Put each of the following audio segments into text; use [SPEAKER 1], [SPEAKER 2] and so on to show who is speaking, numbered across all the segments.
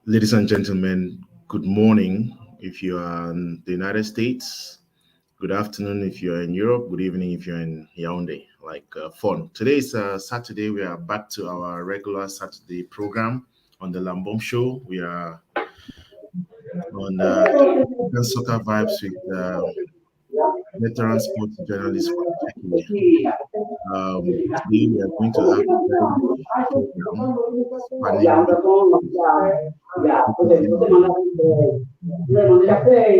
[SPEAKER 1] Ladies and gentlemen, good morning if you are in the United States. Good afternoon if you're in Europe. Good evening if you're in Yaounde, like Fon. Today is Saturday. We are back to our regular Saturday program on the Lambom Show. We are on African Soccer Vibes with veteran sports journalist Fon Echekiye. Today we are going to have a very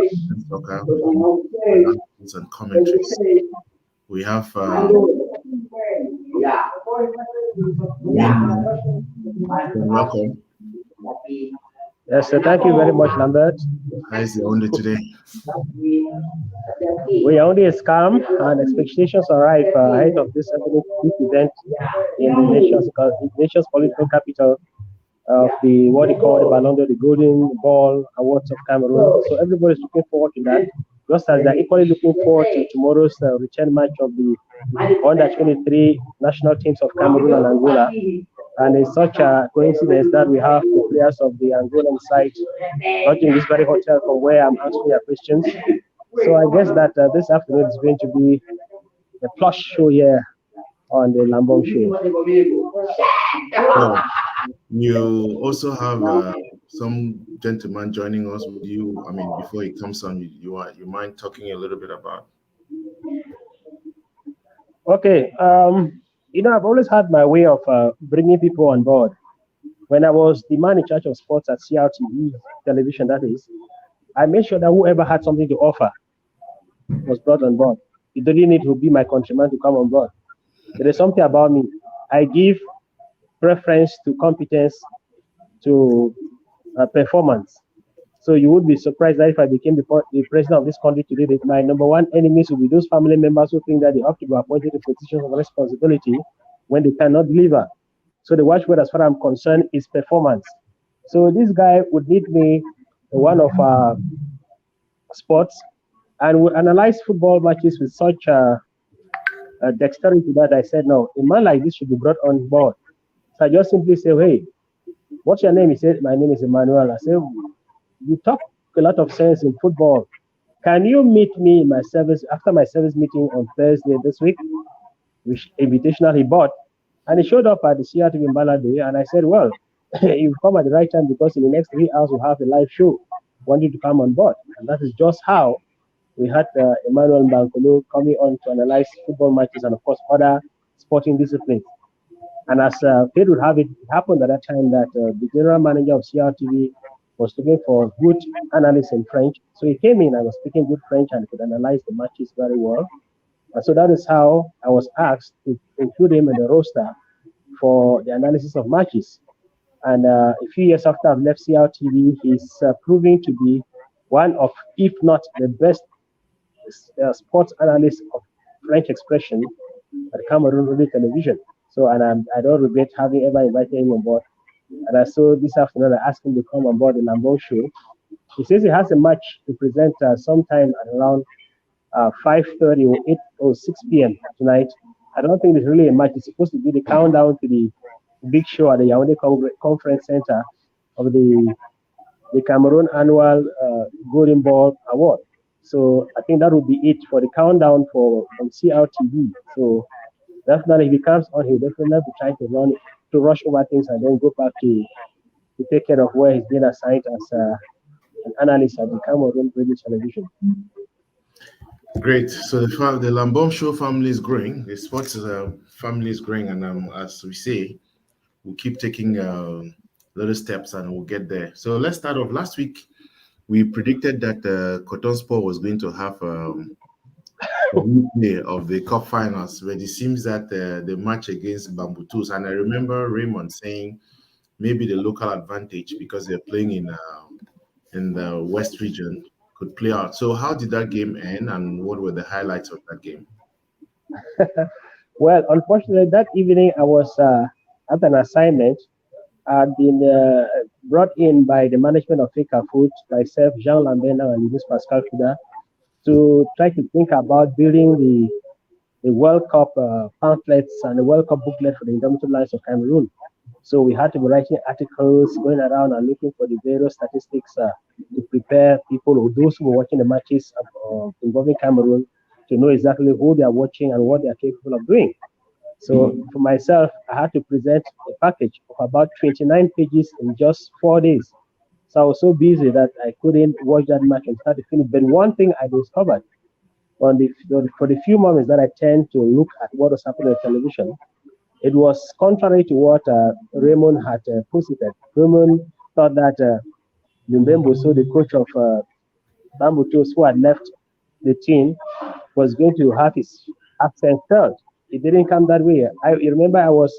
[SPEAKER 1] rich program spanning soccer analysis and commentaries. We have welcome.
[SPEAKER 2] Yes, so thank you very much, Lambert.
[SPEAKER 1] How is Yaounde today?
[SPEAKER 2] Yaounde is calm and expectations arrive ahead of this big event in the nation's political capital of the what they call the Ballon d'Or, the Golden Ball Awards of Cameroon. So everybody's looking forward to that, just as they're equally looking forward to tomorrow's return match of the under 23 national teams of Cameroon and Angola. And it's such a coincidence that we have the players of the Angolan side not in this very hotel from where I'm answering your questions. So I guess that this afternoon is going to be a plush show here on the Lambom Show.
[SPEAKER 1] Well, you also have some gentleman joining us with you. I mean, before he comes on, you mind talking a little bit about?
[SPEAKER 2] Okay. I've always had my way of bringing people on board. When I was the man in charge of sports at CRTV television, that is, I made sure that whoever had something to offer was brought on board. It didn't need to be my countryman to come on board. There is something about me. I give preference to competence, to performance. So you would be surprised that if I became the president of this country today, that my number one enemies will be those family members who think that they have to be appointed to positions of responsibility when they cannot deliver. So the watchword, as far as I'm concerned, is performance. So this guy would need me one of sports and would analyze football matches with such dexterity that I said, no, a man like this should be brought on board. So I just simply say, hey, what's your name? He said, my name is Emmanuel. I said, you talk a lot of sense in football. Can you meet me in my service after my service meeting on Thursday this week? Which invitational he bought. And he showed up at the CRTV in Balade. And I said, well, you've come at the right time because in the next 3 hours we'll have a live show. Want you to come on board. And that is just how we had Emmanuel Bankolo coming on to analyze football matches and, of course, other sporting disciplines. And as fate would have it, it happened at that time that the general manager of CRTV was looking for good analysts in French. So he came in and was speaking good French and could analyze the matches very well. And so that is how I was asked to include him in the roster for the analysis of matches. And a few years after I've left CRTV, he's proving to be one of, if not the best sports analyst of French expression at Cameroon Radio Television. So, and I don't regret having ever invited him on board. And I saw this afternoon, I asked him to come on board the Lambom Show. He says he has a match to present sometime at around 5:30 or 8 or 6 p.m. tonight. I don't think it's really a match. It's supposed to be the countdown to the big show at the Yaounde Conference Center of the Cameroon Annual Golden Ball Award. So I think that would be it for the countdown from CRTV. So definitely, if he comes on, he'll definitely be trying to rush over things and then go back to take care of where he's been assigned as an analyst at the Cameroon Radio Television.
[SPEAKER 1] Great. So the Lambom Show family is growing. The sports family is growing, and as we say, we'll keep taking little steps and we'll get there. So let's start off. Last week, we predicted that Cotton Sport was going to have a replay of the cup finals, but it seems that the match against Bambutus, and I remember Raymond saying maybe the local advantage because they're playing in the West region could play out. So how did that game end, and what were the highlights of that game?
[SPEAKER 2] Well, unfortunately, that evening I was at an assignment. I'd been brought in by the management of Fika Food, myself, Jean Lambert, and Louis Pascal Kuda, to try to think about building the the World Cup pamphlets and the World Cup booklet for the Indomitable Lions of Cameroon. So we had to be writing articles, going around and looking for the various statistics to prepare people or those who were watching the matches involving Cameroon to know exactly who they are watching and what they are capable of doing. So for myself, I had to present a package of about 29 pages in just 4 days. So I was so busy that I couldn't watch that match and start to finish. But one thing I discovered for the few moments that I tend to look at what was happening on television, it was contrary to what Raymond had posited. Raymond thought that Lumbembo, so the coach of Bambutos, who had left the team, was going to have his accent felt. It didn't come that way. I remember I was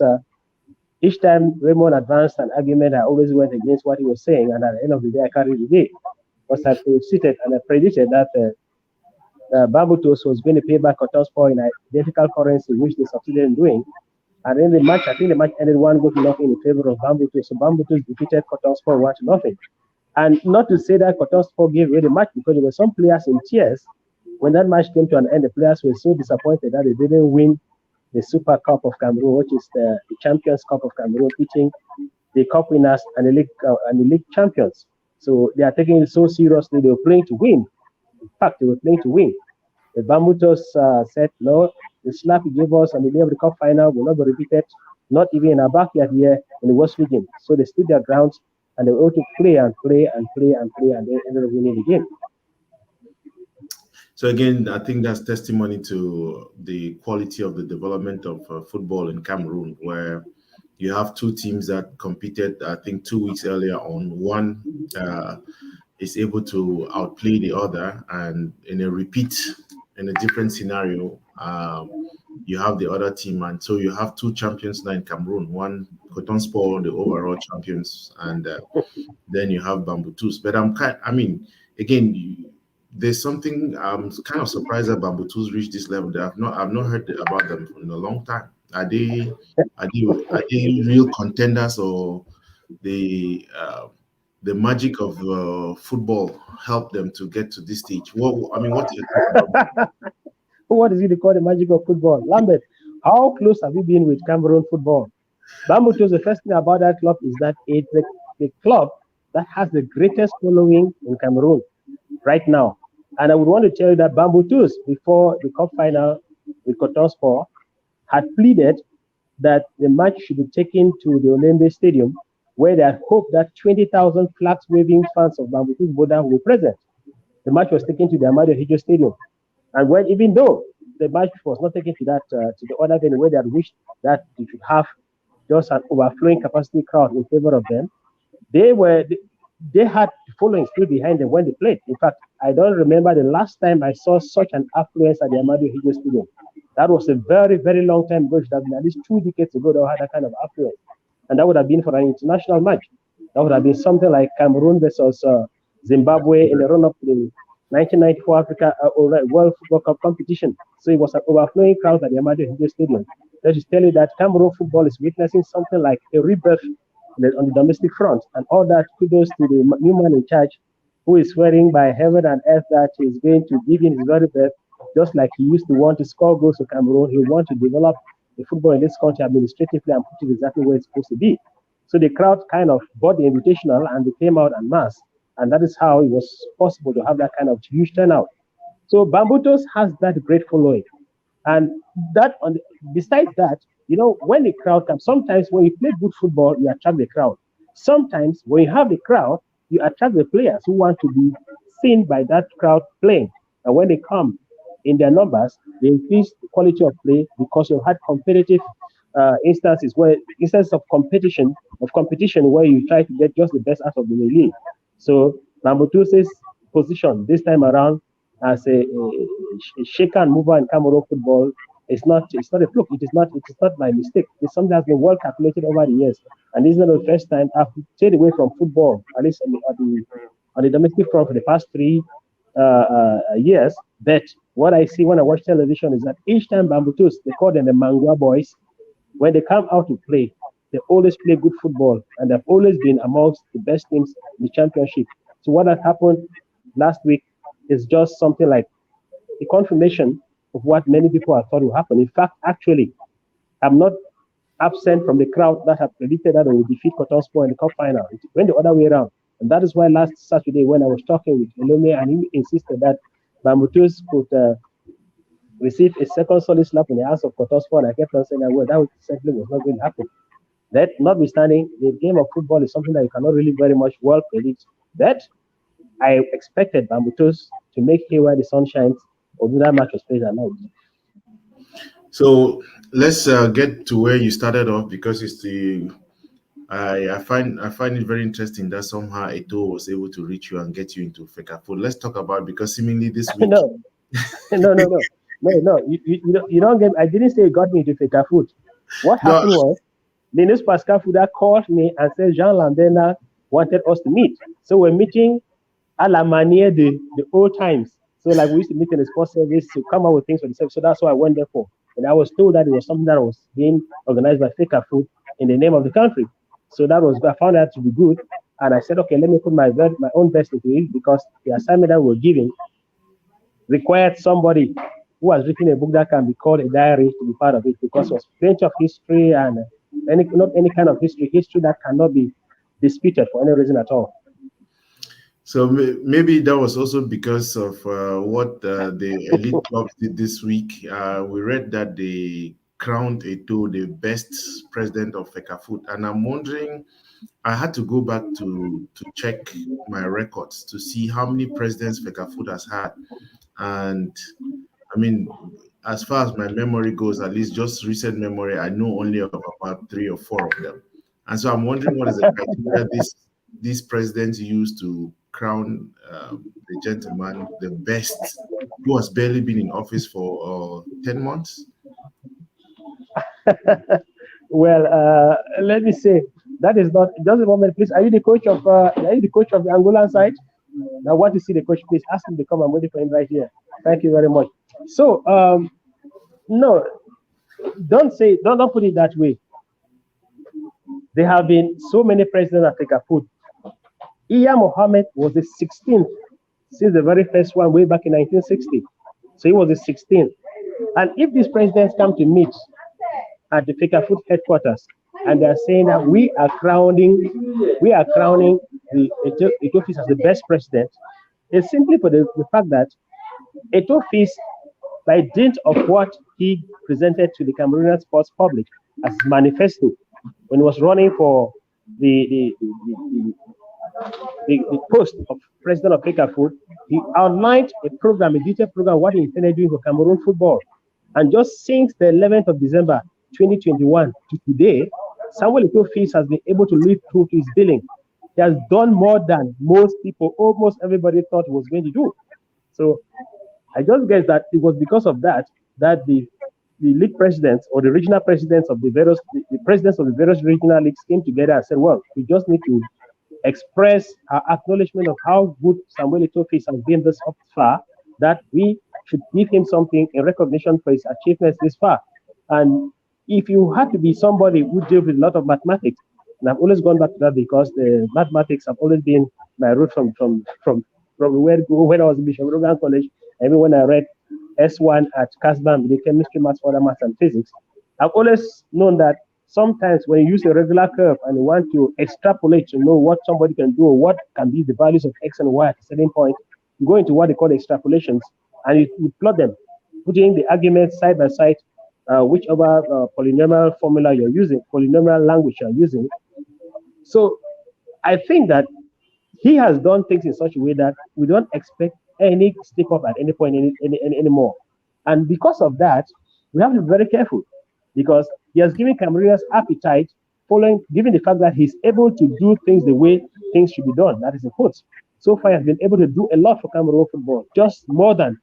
[SPEAKER 2] each time Raymond advanced an argument, I always went against what he was saying, and at the end of the day, I carried the day. Because I proceeded and I predicted that Bambutos was going to pay back Cotospor in identical currency, which they succeeded in doing. And in the match, I think the match ended 1-0 in favor of Bambutos. So Bambutos defeated Cotospor 1-0. And not to say that Cotospor gave away the match, because there were some players in tears. When that match came to an end, the players were so disappointed that they didn't win the Super Cup of Cameroon, which is the Champions Cup of Cameroon, beating the cup winners and the league champions. So they are taking it so seriously. They were playing to win. In fact, they were playing to win. The Bambutos said, no, the slap he gave us on the day of the cup final will not be repeated, not even in our backyard here in the West region. So they stood their grounds and they were able to play and play and play and play, and they ended up winning the game.
[SPEAKER 1] So again, I think that's testimony to the quality of the development of football in Cameroon, where you have two teams that competed, I think, 2 weeks earlier on. One is able to outplay the other, and in a repeat, in a different scenario, you have the other team, and so you have two champions now in Cameroon. One, Cotospor, the overall champions, and then you have Bambutus. But again, there's something I'm kind of surprised that Bambutus reached this level. That I've not heard about them in a long time. Are they real contenders, or the magic of football helped them to get to this stage? What do you think about?
[SPEAKER 2] What is it called, the magic of football? Lambert, how close have you been with Cameroon football? Bambutos, the first thing about that club is that it's the club that has the greatest following in Cameroon right now. And I would want to tell you that Bambutus, before the cup final with Cotospor, had pleaded that the match should be taken to the Olembe Stadium, where they had hoped that 20,000 flags waving fans of Bambutus Boda will be present. The match was taken to the Amado Hijo Stadium. And even though the match was not taken to the other venue where they had wished that they should have just an overflowing capacity crowd in favor of them, they had the following still behind them when they played. In fact, I don't remember the last time I saw such an affluence at the Amado Hijo Stadium. That was a very, very long time ago. It should have been at least 2 decades ago that had that kind of affluence. And that would have been for an international match. That would have been something like Cameroon versus Zimbabwe in the run-up to the 1994 Africa World Football Cup competition. So it was an overflowing crowd at the Amado Hijo Stadium. That is telling you that Cameroon football is witnessing something like a rebirth on the domestic front. And all that kudos to the new man in charge, who is swearing by heaven and earth that he is going to give in his very best, just like he used to want to score goals for Cameroon. He wants to develop the football in this country administratively and put it exactly where it's supposed to be. So the crowd kind of bought the invitational and they came out en masse. And that is how it was possible to have that kind of huge turnout. So Bambutos has that great following. And besides that, when the crowd comes, sometimes when you play good football, you attract the crowd. Sometimes when you have the crowd, you attract the players who want to be seen by that crowd playing. And when they come in their numbers, they increase the quality of play because you've had competitive instances of competition where you try to get just the best out of the league. So Bambutus's position this time around as a shaker and mover in Cameroon football is not a fluke. It is not by mistake. It's something that's been well calculated over the years. And this is not the first time I've stayed away from football, at least on the domestic front for the past 3 years. But what I see when I watch television is that each time Bambutus, they call them the Mangwa boys, when they come out to play, they always play good football, and they've always been amongst the best teams in the championship. So what has happened last week is just something like the confirmation of what many people have thought will happen. In fact, actually, I'm not absent from the crowd that have predicted that they will defeat Cotton Sport in the cup final. It went the other way around. And that is why last Saturday, when I was talking with Elume, and he insisted that Bambutus could receive a second solid slap in the ass of Cotton Sport, I kept on saying that, well, that simply was not going to happen. That notwithstanding, the game of football is something that you cannot really very much well predict. But I expected Bambutus to make hay while the sun shines, although that match was played at night.
[SPEAKER 1] So let's get to where you started off, because it's the I find it very interesting that somehow Eto was able to reach you and get you into Fecafoot. Let's talk about, because seemingly this week.
[SPEAKER 2] No. You don't get. I didn't say it got me into Fecafoot. What happened was, Linus Pascal Fuda called me and said Jean Lambena wanted us to meet. So we're meeting a la manière the old times. So like we used to meet in the sports service to come up with things for the service. So that's what I went there for. And I was told that it was something that was being organized by Fecafoot in the name of the country. So I found that to be good. And I said, okay, let me put my own best into it, because the assignment that we're giving required somebody who has written a book that can be called a diary to be part of it, because there's plenty of history and not any kind of history that cannot be disputed for any reason at all.
[SPEAKER 1] So maybe that was also because of what the elite clubs did this week. We read that they crowned Eto the best president of Fecafoot, and I'm wondering, I had to go back to check my records to see how many presidents Fecafoot has had. And I mean, as far as my memory goes, at least just recent memory, I know only of about 3 or 4 of them. And so I'm wondering, what is the criteria these presidents use to crown the gentleman the best, who has barely been in office for 10 months?
[SPEAKER 2] Well, let me say, that is not just a moment, please. Are you the coach of the Angolan side? I want to see the coach, please. Ask him to come. I'm waiting for him right here. Thank you very much. So, no, don't put it that way. There have been so many presidents of Fecafoot. Iya Mohammed was the 16th since the very first one way back in 1960. So he was the 16th. And if these presidents come to meet at the Fecafoot headquarters and they are saying that we are crowning the Ethiopians as the best president, it's simply for the fact that Ethiopians, by dint of what he presented to the Cameroonian sports public as manifesto when he was running for the post of president of Fecafoot, he outlined a detailed program, what he intended doing for Cameroon football. And just since the 11th of December 2021 to today, Samuel Eto'o has been able to live through his billing. He has done more than most people, almost everybody thought he was going to do. So I just guess that it was because of that the league presidents or the regional presidents of the presidents of the various regional leagues came together and said, well, we just need to express our acknowledgement of how good Samuel Eto'o has been this far, that we should give him something in recognition for his achievements this far. And if you had to be somebody who deals with a lot of mathematics, and I've always gone back to that because the mathematics have always been my root from when I was in Bishop Rogan College, even when I read S1 at Casbam, the chemistry, maths, further maths, and physics. I've always known that sometimes when you use a regular curve and you want to extrapolate to know what somebody can do or what can be the values of X and Y at a certain point, you go into what they call extrapolations and you plot them, putting the arguments side by side, whichever polynomial formula you're using, polynomial language you're using. So I think that he has done things in such a way that we don't expect any slip up at any point anymore. And because of that, we have to be very careful, because he has given Cameroonians appetite given the fact that he's able to do things the way things should be done. That is in quotes. So far, he has been able to do a lot for Cameroon football, just more than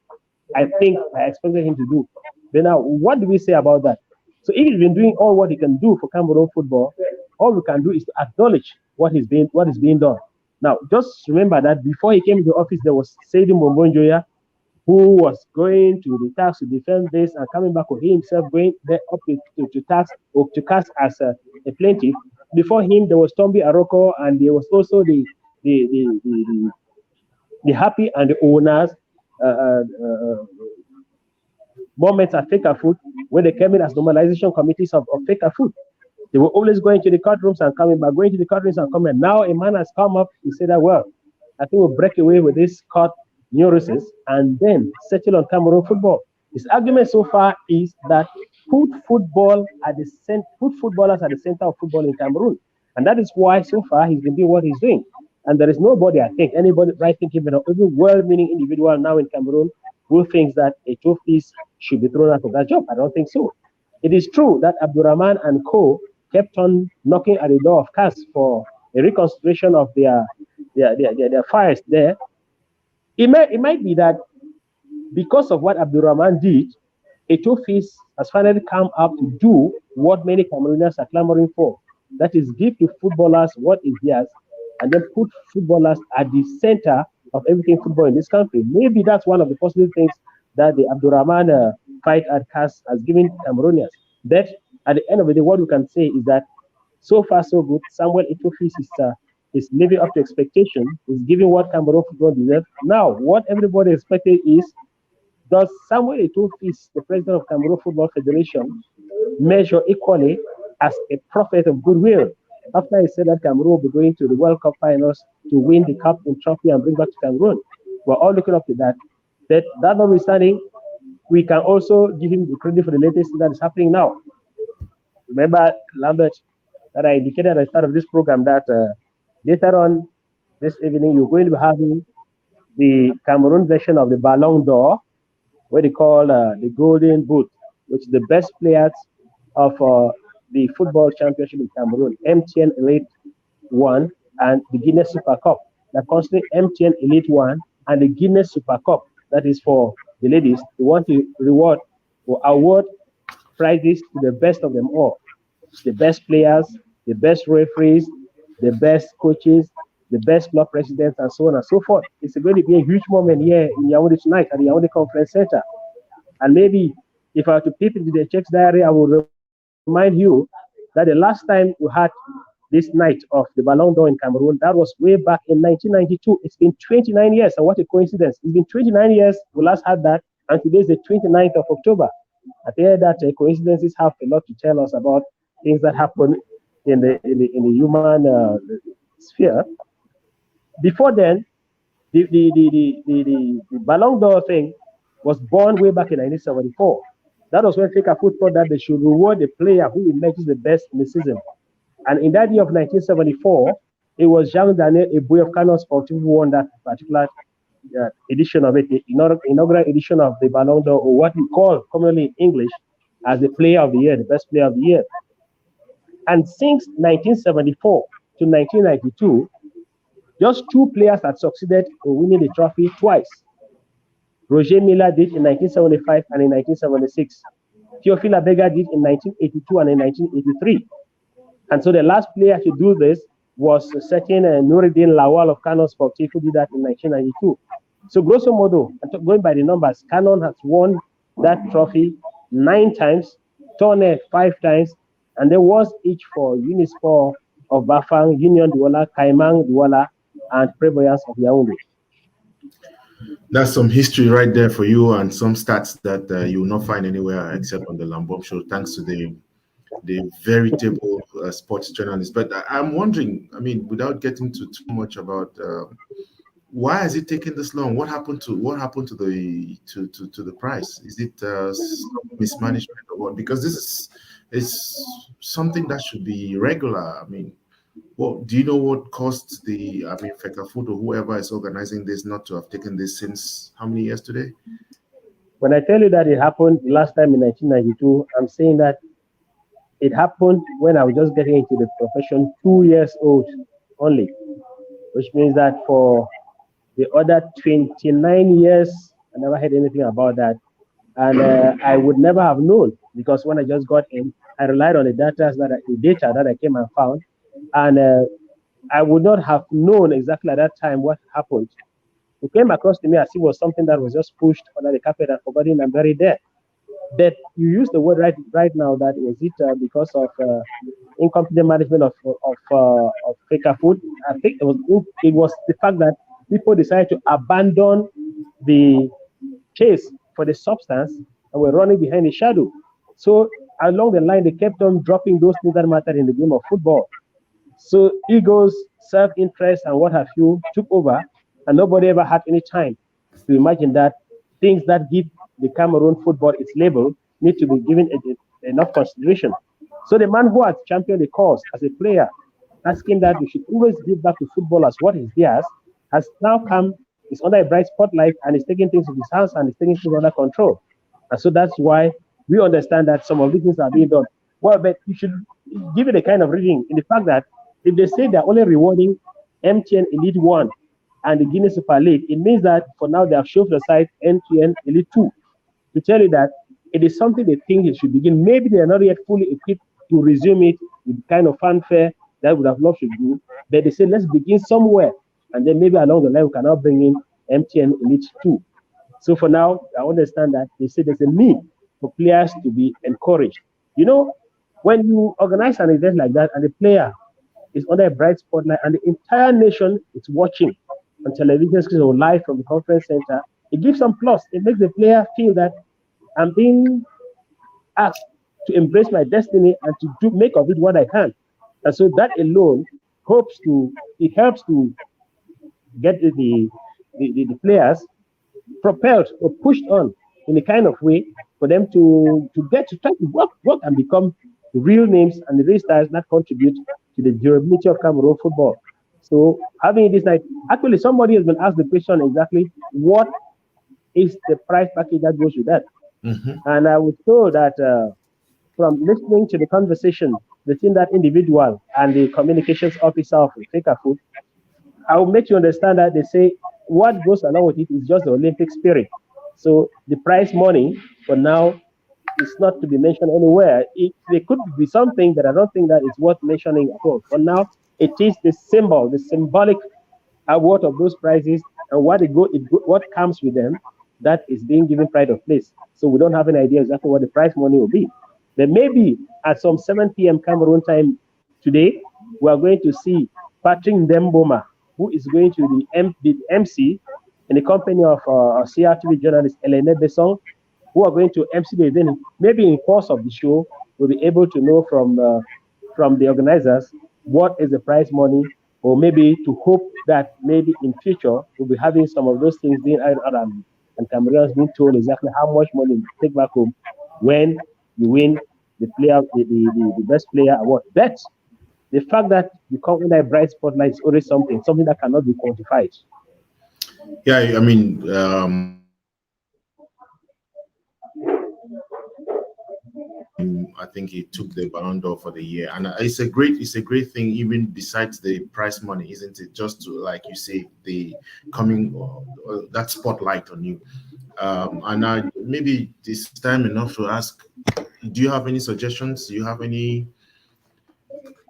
[SPEAKER 2] I think I expected him to do. But now, what do we say about that? So if he's been doing all what he can do for Cameroon football, all we can do is to acknowledge what is being done. Now, just remember that before he came into office, there was Seydou Mbonjoya, who was going to the tax to defend this and coming back with himself going there up to tax or to cast as a plaintiff. Before him, there was Tombi Aroko, and there was also the Happy and the owners, moments at Faker Food when they came in as normalization committees of Faker Food. They were always going to the courtrooms and coming back, going to the courtrooms and coming. Now a man has come up to say that, well, I think we'll break away with this court neurosis and then settle on Cameroon football. His argument so far is that put footballers at the center of football in Cameroon. And that is why so far he's been doing what he's doing. And there is nobody, I think, anybody right thinking, even well-meaning individual now in Cameroon who thinks that a Tofis should be thrown out of that job. I don't think so. It is true that Abdurrahman and co kept on knocking at the door of CAS for a reconsideration of their files there. It might be that because of what Abdurrahman did, Etofis has finally come up to do what many Cameroonians are clamoring for. That is, give to footballers what is theirs and then put footballers at the center of everything football in this country. Maybe that's one of the positive things that the Abdurrahman fight at CAS has given Cameroonians. But at the end of the day, what we can say is that so far so good. Samuel Etofis is living up to expectation, is giving what Cameroon football deserves. Now, what everybody expected is, does Samuel Etofis, the president of Cameroon Football Federation, measure equally as a prophet of goodwill? After he said that Cameroon will be going to the World Cup finals to win the cup and trophy and bring back to Cameroon, we're all looking up to that. That notwithstanding, we can also give him the credit for the latest thing that is happening now. Remember, Lambert, that I indicated at the start of this program that later on this evening, you're going to be having the Cameroon version of the Ballon d'Or, what they call the Golden Boot, which is the best players of the football championship in Cameroon, MTN Elite 1 and the Guinness Super Cup. That constantly MTN Elite 1 and the Guinness Super Cup, that is for the ladies. They want to reward or award prizes to the best of them all. The best players, the best referees, the best coaches, the best club presidents, and so on and so forth. It's going to be a huge moment here in Yaounde tonight at the Yaounde Conference Center. And maybe if I were to peep into the Czech's diary, I will remind you that the last time we had this night of the Ballon d'Or in Cameroon, that was way back in 1992. It's been 29 years, and what a coincidence. It's been 29 years we last had that, and today is the 29th of October. I think that coincidences have a lot to tell us about things that happen in the human sphere. Before then, the Ballon d'Or thing was born way back in 1974. That was when Faker Foot thought that they should reward the player who emerges the best in the season. And in that year of 1974, it was Yaounde, a boy of Kano Sportif, who won that particular edition of it, the inaugural edition of the Ballon d'Or, or what we call commonly in English as the player of the year, the best player of the year. And since 1974 to 1992, just two players had succeeded in winning the trophy twice. Roger Milla did in 1975 and in 1976. Theophile Abega did in 1982 and in 1983. And so the last player to do this was a certain Noureddin Lawal of Kano Sportif, who did that in 1992. So grosso modo, going by the numbers, Canon has won that trophy 9 times, Tonne 5 times, and there was each for Unisport of Bafang, Union Douala, Kaimang Douala, and Prévoyance of Yaounde.
[SPEAKER 1] That's some history right there for you, and some stats that you will not find anywhere except on the Lambom Show, thanks to the veritable sports journalist. But I'm wondering, I mean, without getting to too much about why has it taken this long? What happened to the price? Is it mismanagement or what? Because this is something that should be regular. I mean, do you know what caused Faker Food or whoever is organizing this not to have taken this since how many years today?
[SPEAKER 2] When I tell you that it happened last time in 1992, I'm saying that it happened when I was just getting into the profession, 2 years old only, which means that for the other 29 years, I never heard anything about that. And I would never have known, because when I just got in, I relied on the data that I came and found. And I would not have known exactly at that time what happened. It came across to me as it was something that was just pushed under the carpet and forgotten and buried there. But you use the word right now that was it because of incompetent management of Faker Food. I think it was the fact that people decided to abandon the chase for the substance and were running behind a shadow. So along the line, they kept on dropping those things that mattered in the game of football. So egos, self-interest, and what have you took over, and nobody ever had any time to imagine that things that give the Cameroon football its label need to be given enough consideration. So the man who has championed the cause as a player, asking that we should always give back to footballers what is theirs, has now come, is under a bright spotlight and is taking things in his hands and is taking things under control. And so that's why we understand that some of these things are being done. Well, but you should give it a kind of reading in the fact that if they say they're only rewarding MTN Elite 1 and the Guinness Super League, it means that for now they have shoved aside MTN Elite 2 to tell you that it is something they think it should begin. Maybe they are not yet fully equipped to resume it with the kind of fanfare that would have loved to do, but they say let's begin somewhere, and then maybe along the line we can now bring in MTN Elite 2. So for now, I understand that they say there's a need for players to be encouraged. You know, when you organize an event like that and the player is under a bright spotlight and the entire nation is watching on television screens or live from the conference center, it gives some plus. It makes the player feel that I'm being asked to embrace my destiny and to make of it what I can. And so that alone helps to get the players propelled or pushed on in a kind of way for them to get to try to work and become the real names and the real stars that contribute to the durability of Cameroon football. So having this night, actually somebody has been asked the question exactly what is the price package that goes with that. And I was told that from listening to the conversation between that individual and the communications officer of Food, I will make you understand that they say what goes along with it is just the Olympic spirit. So the prize money for now is not to be mentioned anywhere. There could be something, but I don't think that it's worth mentioning at all. For now, it is the symbol, the symbolic award of those prizes and what comes with them that is being given pride of place. So we don't have an idea exactly what the prize money will be. Then maybe at some 7 p.m. Cameroon time today, we are going to see Patrick Ndemboma, who is going to be the MC in the company of CRTV journalist Elene Besson, who are going to MC the event. Maybe in course of the show, we'll be able to know from the organizers what is the prize money, or maybe to hope that maybe in future we'll be having some of those things being added on, and Cameroonians being told exactly how much money you take back home when you win the best player award. But the fact that you come in a bright spotlight is always something that cannot be quantified.
[SPEAKER 1] Yeah, I mean, I think he took the Ballon d'Or for the year, and it's a great thing. Even besides the prize money, isn't it? Just to, like you say, the coming that spotlight on you. And maybe this time enough to ask: do you have any suggestions? Do you have any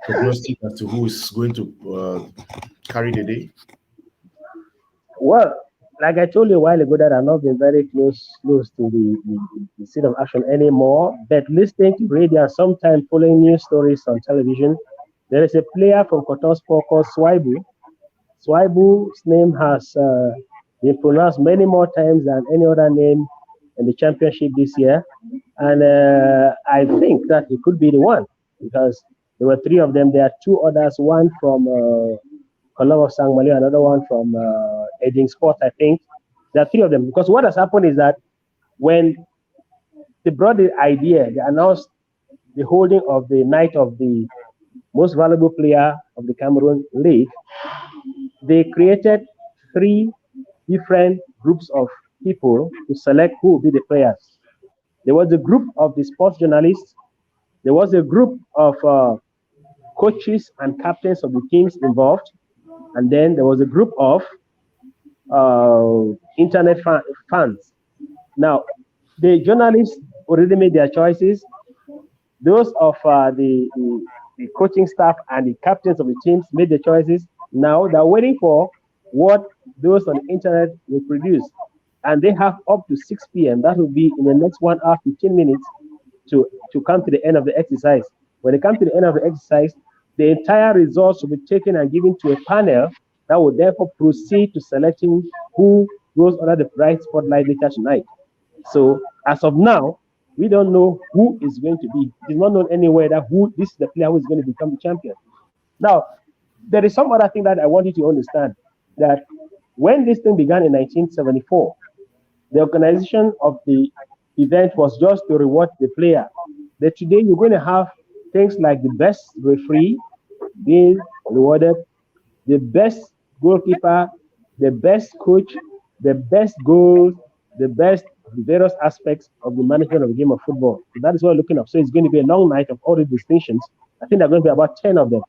[SPEAKER 1] prognostic as to who is going to carry the day?
[SPEAKER 2] Well, like I told you a while ago, that I've not been very close to the scene of action anymore. But listening to radio and sometimes following news stories on television, there is a player from Coton Sport called Swaibu. Swaibu's name has been pronounced many more times than any other name in the championship this year. And I think that he could be the one, because there were three of them. There are two others, one from Colombo of Sang Malo, another one from Edging Sport, I think. There are three of them. Because what has happened is that when they brought the idea, they announced the holding of the night of the most valuable player of the Cameroon League, they created three different groups of people to select who will be the players. There was a group of the sports journalists. There was a group of coaches and captains of the teams involved. And then there was a group of internet fans. Now, the journalists already made their choices. Those of the coaching staff and the captains of the teams made the choices. Now they're waiting for what those on the internet will produce. And they have up to 6 p.m. That will be in the next 1 hour, 15 minutes to come to the end of the exercise. When they come to the end of the exercise, the entire results will be taken and given to a panel that will therefore proceed to selecting who goes under the bright spotlight later tonight. So as of now, we don't know who is going to be. It is not known anywhere that who this is the player who is going to become the champion. Now, there is some other thing that I want you to understand that when this thing began in 1974, the organization of the event was just to reward the player. But today you're going to have things like the best referee being rewarded, the best goalkeeper, the best coach, the best goals, the best various aspects of the management of the game of football. So that is what we're looking at. So it's going to be a long night of all the distinctions. I think there are going to be about 10 of them.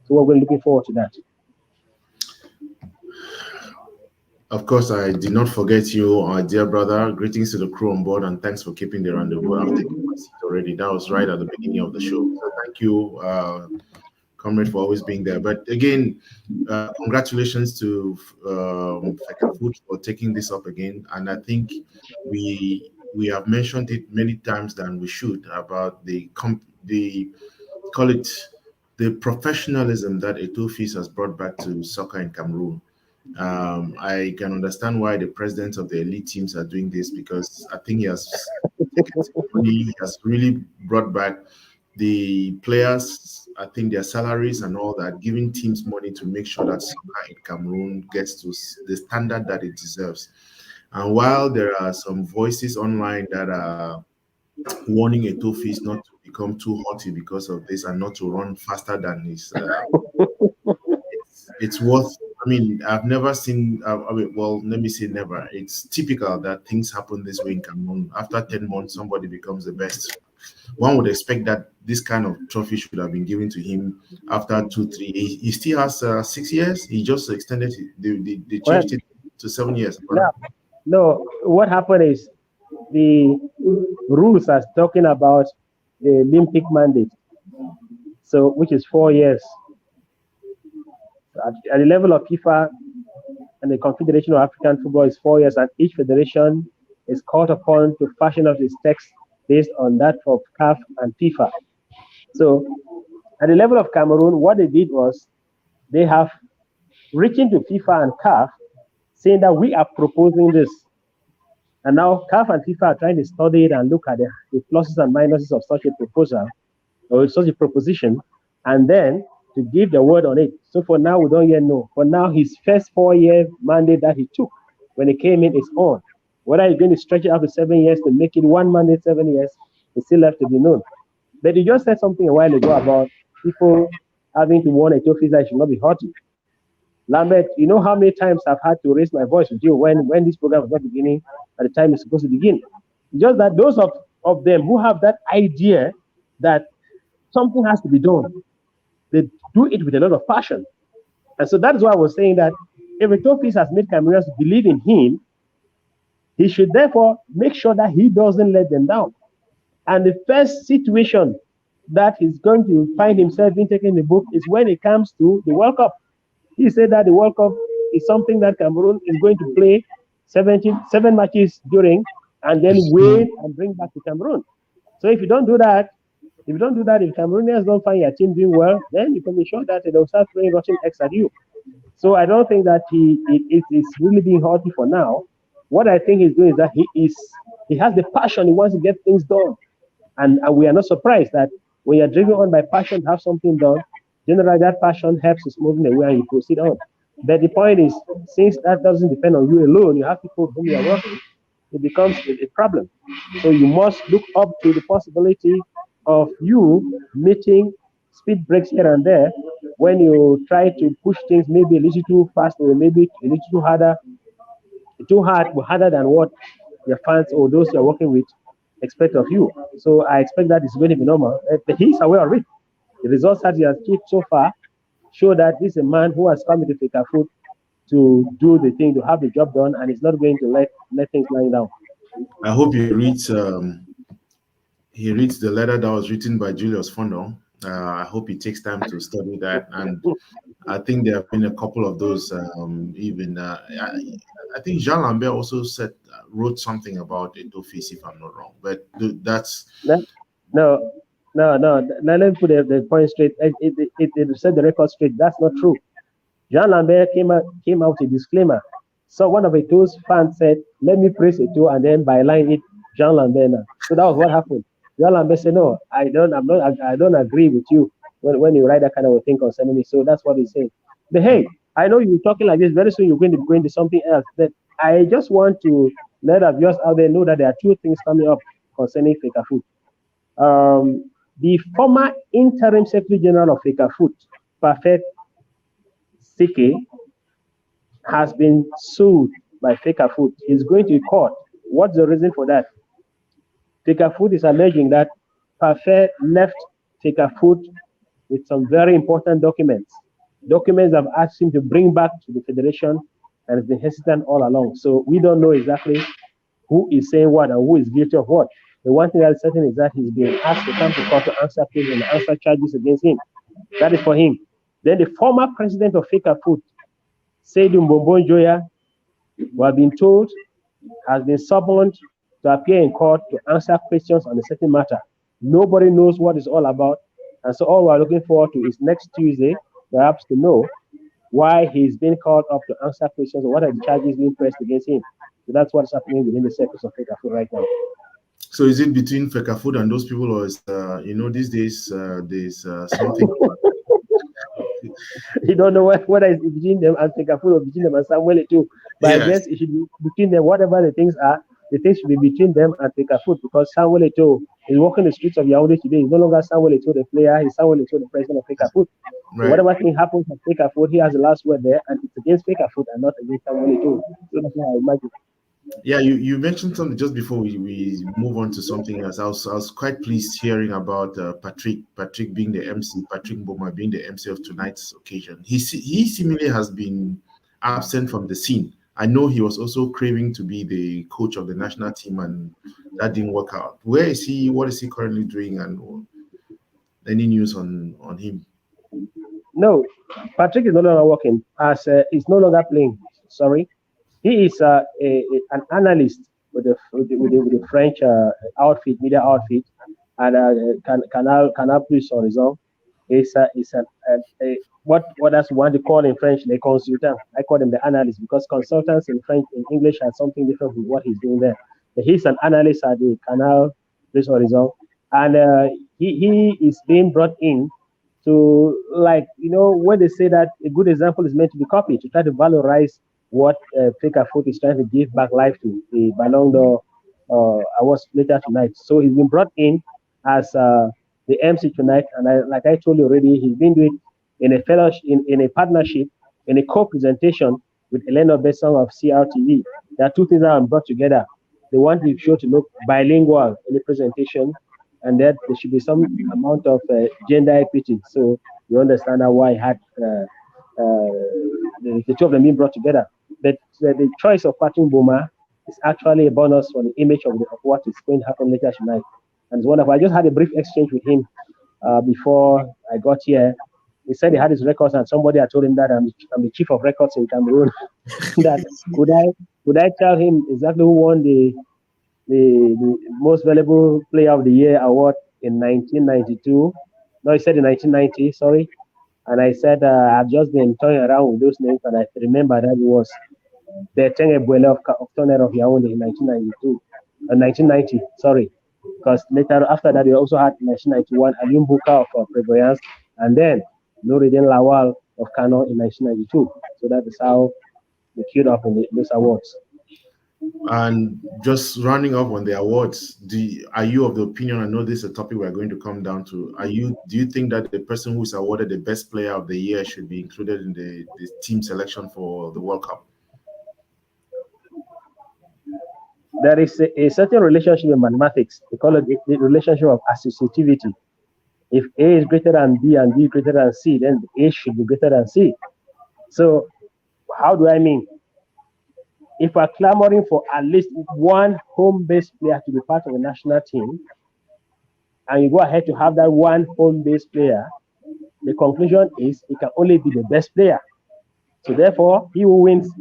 [SPEAKER 2] So we're looking forward to that.
[SPEAKER 1] Of course, I did not forget you, our dear brother. Greetings to the crew on board, and thanks for keeping the rendezvous. I've taken my seat already. That was right at the beginning of the show. So thank you, comrade, for always being there. But again, congratulations to Food for taking this up again. And I think we have mentioned it many times than we should about the call it the professionalism that Etofis has brought back to soccer in Cameroon. I can understand why the presidents of the elite teams are doing this, because I think he has really brought back the players, I think their salaries and all that, giving teams money to make sure that soccer in Cameroon gets to the standard that it deserves. And while there are some voices online that are warning Etofis not to become too haughty because of this and not to run faster than his, it's worth. I mean, I've never seen. Well, let me say never. It's typical that things happen this way in Cameroon. After 10 months, somebody becomes the best. One would expect that this kind of trophy should have been given to him after 2-3. He still has 6 years. He just extended it. They changed it to 7 years.
[SPEAKER 2] No, what happened is the rules are talking about the Olympic mandate, so which is 4 years. At the level of FIFA and the Confederation of African Football is 4 years, and each federation is called upon to fashion out its text based on that of CAF and FIFA. So at the level of Cameroon, what they did was they have written to FIFA and CAF saying that we are proposing this. And now CAF and FIFA are trying to study it and look at the pluses and minuses of such a proposal or such a proposition, and then to give the word on it. So for now, we don't yet know. For now, his first 4-year mandate that he took when he came in is on. Whether he's going to stretch it out to 7 years to make it one mandate 7 years, it's still left to be known. But you just said something a while ago about people having to warn Etofis that should not be haughty. Lambert, you know how many times I've had to raise my voice with you when this program was not beginning at the time it's supposed to begin. Just that those of them who have that idea that something has to be done, they do it with a lot of passion. And so that's why I was saying that if Etofis has made Cameroonians believe in him, he should therefore make sure that he doesn't let them down. And the first situation that he's going to find himself in taking the book is when it comes to the World Cup. He said that the World Cup is something that Cameroon is going to play 7 matches during and then wait and bring back to Cameroon. So if you don't do that, if Cameroonians don't find your team doing well, then you can be sure that they'll start throwing Russian X at you. So I don't think that he is really being haughty for now. What I think he's doing is that he has the passion, he wants to get things done. And we are not surprised that when you're driven on by passion to have something done, generally that passion helps you moving the way and you proceed on. But the point is, since that doesn't depend on you alone, you have people whom you are working, it becomes a problem. So you must look up to the possibility of you meeting speed breaks here and there when you try to push things maybe a little too fast or maybe a little too harder than what your fans or those you're working with expect of you. So I expect that it's going to be normal. But he's aware of it. The results that he has achieved so far show that this is a man who has come into Fekafood to do the thing, to have the job done, and he's not going to let things lying down.
[SPEAKER 1] I hope he reads the letter that was written by Julius Fondo. I hope he takes time to study that, and I think there have been a couple of those. I think Jean Lambert also wrote something about Etofis, if I'm not wrong. But that's
[SPEAKER 2] no. Let me put the point straight. It set the record straight. That's not true. Jean Lambert came out with a disclaimer. So one of Eto's fans said, "Let me praise Eto," and then by line it Jean Lambert now. So that was what happened. Jean Lambert said, no, I don't agree with you when you write that kind of a thing concerning me. So that's what he said. But hey, I know you're talking like this. Very soon you're going to go into something else. But I just want to let our viewers out there know that there are two things coming up concerning Fecafoot. The former interim Secretary General of Fecafoot, Perfect Sike, has been sued by Fecafoot. He's going to court. What's the reason for that? Fecafoot is alleging that Perfect left Fecafoot with some very important documents that have asked him to bring back to the Federation, and has been hesitant all along. So we don't know exactly who is saying what and who is guilty of what. The one thing that is certain is that he's being asked to come to court to answer cases and answer charges against him. That is for him. Then the former president of Fecafoot, Seydou Mbombo Njoya, who have been told has been summoned to appear in court to answer questions on a certain matter. Nobody knows what it's all about. And so all we're looking forward to is next Tuesday, perhaps, to know why he's been called up to answer questions or what are the charges being pressed against him. So that's what's happening within the circles of Fecafoot right now.
[SPEAKER 1] So is it between Fecafoot and those people, or is these days there's something?
[SPEAKER 2] You don't know whether it's between them and Fecafoot or between them and Samuel Eto'o. But yes. I guess it should be between them. Whatever the things are, the things should be between them and Fecafoot, because Samuel Eto'o is walking the streets of Yaounde today. He's no longer Samuel Eto'o the player. He's Samuel Eto'o the president of Fecafoot. Right. So whatever thing happens at Fecafoot, he has the last word there, and it's against Fecafoot and not against Samuel Eto'o. So that's how I imagine.
[SPEAKER 1] Yeah, you mentioned something just before we move on to something else. I was quite pleased hearing about Patrick being the MC, Patrick Mboma being the MC of tonight's occasion. He seemingly has been absent from the scene. I know he was also craving to be the coach of the national team, and that didn't work out. Where is he? What is he currently doing? And any news on him?
[SPEAKER 2] No, Patrick is no longer working. He's no longer playing. Sorry. He is an analyst with the French media outfit, and Canal Plus Horizon. He's what that's one to call in French the consultant. I call them the analyst, because consultants in French, in English, are something different from what he's doing there. But he's an analyst at the Canal Plus Horizon, and he is being brought in to, when they say that a good example is meant to be copied, to try to valorize what Fecafoot is trying to give back life to, the Ballon d'Or awards later tonight. So he's been brought in as the MC tonight, and like I told you already, he's been doing in a fellowship, in a partnership, in a co-presentation with Elena Besson of CRTV. There are two things that are brought together. They want the show to look bilingual in the presentation, and that there should be some amount of gender equity. So you understand why I had the two of them being brought together. But the choice of Patrick Mboma is actually a bonus for the image of what is going to happen later tonight. And it's wonderful. I just had a brief exchange with him before I got here. He said he had his records, and somebody had told him that I'm the chief of records in Cameroon. That could I tell him exactly who won the most valuable player of the year award in 1992? No, he said in 1990. Sorry. And I said, I've just been toying around with those names, and I remember that it was Bertin Ebuele of Tonnerre of Yaounde in 1990, sorry. Because later, after that, we also had 1991, Alium Buka of Prévoyance, and then Noureddin Lawal of Kano in 1992. So that is how they queued up in those awards.
[SPEAKER 1] And just rounding up on the awards, are you of the opinion, I know this is a topic we're going to come down to, do you think that the person who's awarded the best player of the year should be included in the team selection for the World Cup?
[SPEAKER 2] There is a certain relationship in mathematics. We call it the relationship of associativity. If A is greater than B and B is greater than C, then A should be greater than C. So how do I mean? If we're clamoring for at least one home-based player to be part of the national team, and you go ahead to have that one home-based player, the conclusion is it can only be the best player. So therefore, he who wins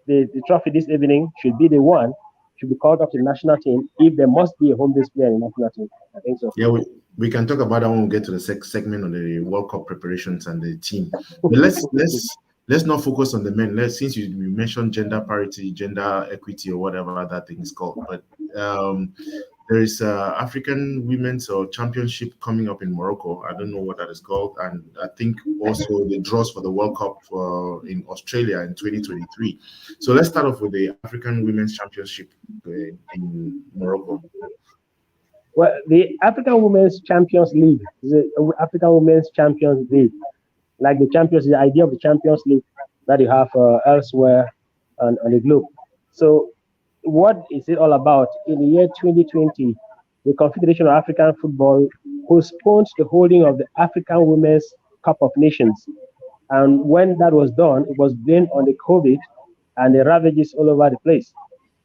[SPEAKER 2] the trophy this evening should be the one, should be called up to the national team, if there must be a home-based player in the national team. I think so.
[SPEAKER 1] Yeah, we can talk about that when we get to the segment on the World Cup preparations and the team. But let's let's not focus on the men. Since you mentioned gender parity, gender equity, or whatever that thing is called, but there is African women's championship coming up in Morocco. I don't know what that is called, and I think also the draws for the World Cup in Australia in 2023. So let's start off with the African Women's Championship in Morocco.
[SPEAKER 2] Well, the African Women's Champions League is the African Women's Champions League. Like the Champions, the idea of the Champions League that you have elsewhere on the globe. So what is it all about? In the year 2020, the Confederation of African Football postponed the holding of the African Women's Cup of Nations. And when that was done, it was blamed on the COVID and the ravages all over the place.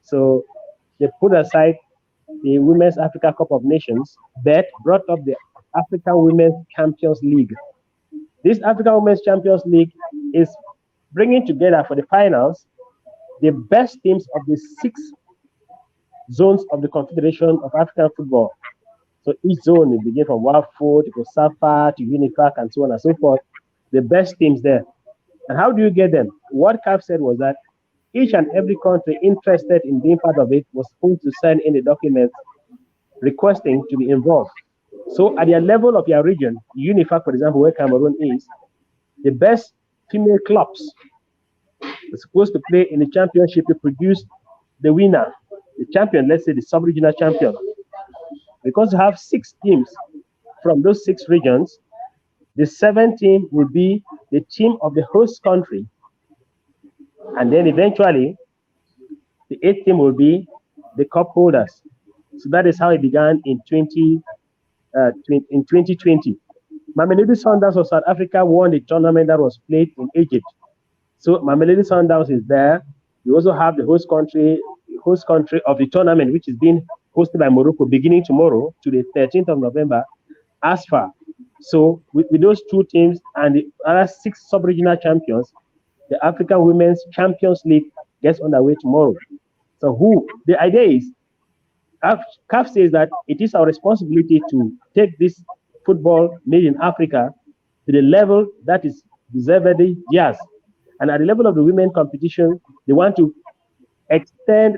[SPEAKER 2] So they put aside the Women's Africa Cup of Nations, but brought up the African Women's Champions League. This African Women's Champions League is bringing together for the finals the best teams of the 6 zones of the Confederation of African Football. So each zone will begin from Wafo to Kosafa to Unifac and so on and so forth. The best teams there. And how do you get them? What CAF said was that each and every country interested in being part of it was supposed to send in the documents requesting to be involved. So at the level of your region, Unifac, for example, where Cameroon is, the best female clubs are supposed to play in the championship to produce the winner, the champion, let's say the sub-regional champion. Because you have 6 teams from those 6 regions, the 7th team will be the team of the host country. And then eventually, the 8th team will be the cup holders. So that is how it began in 2020. Mamelodi Sundowns of South Africa won the tournament that was played in Egypt. So Mamelodi Sundowns is there. You also have the host country of the tournament, which is being hosted by Morocco beginning tomorrow to the 13th of November, ASFA. So with those 2 teams and the other 6 sub-regional champions, the African Women's Champions League gets underway tomorrow. So the idea is, CAF says that it is our responsibility to take this football made in Africa to the level that is deservedly theirs. And at the level of the women competition, they want to extend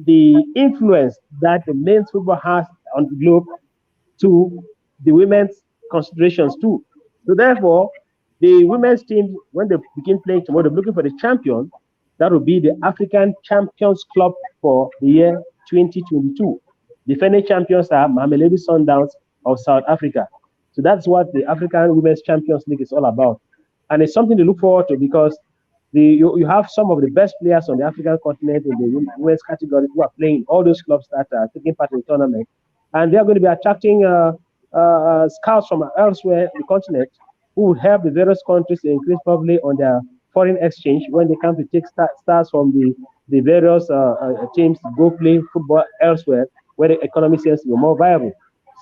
[SPEAKER 2] the influence that the men's football has on the globe to the women's considerations too. So therefore, the women's team, when they begin playing tomorrow, they're looking for the champion. That will be the African Champions Club for the year 2022. Defending champions are Mamelodi Sundowns of South Africa. So that's what the African Women's Champions League is all about. And it's something to look forward to because you have some of the best players on the African continent in the women's category who are playing in all those clubs that are taking part in the tournament. And they're going to be attracting scouts from elsewhere in the continent who would help the various countries to increase probably on their foreign exchange when they come to take stars from the various teams to go play football elsewhere where the economy seems to be more viable.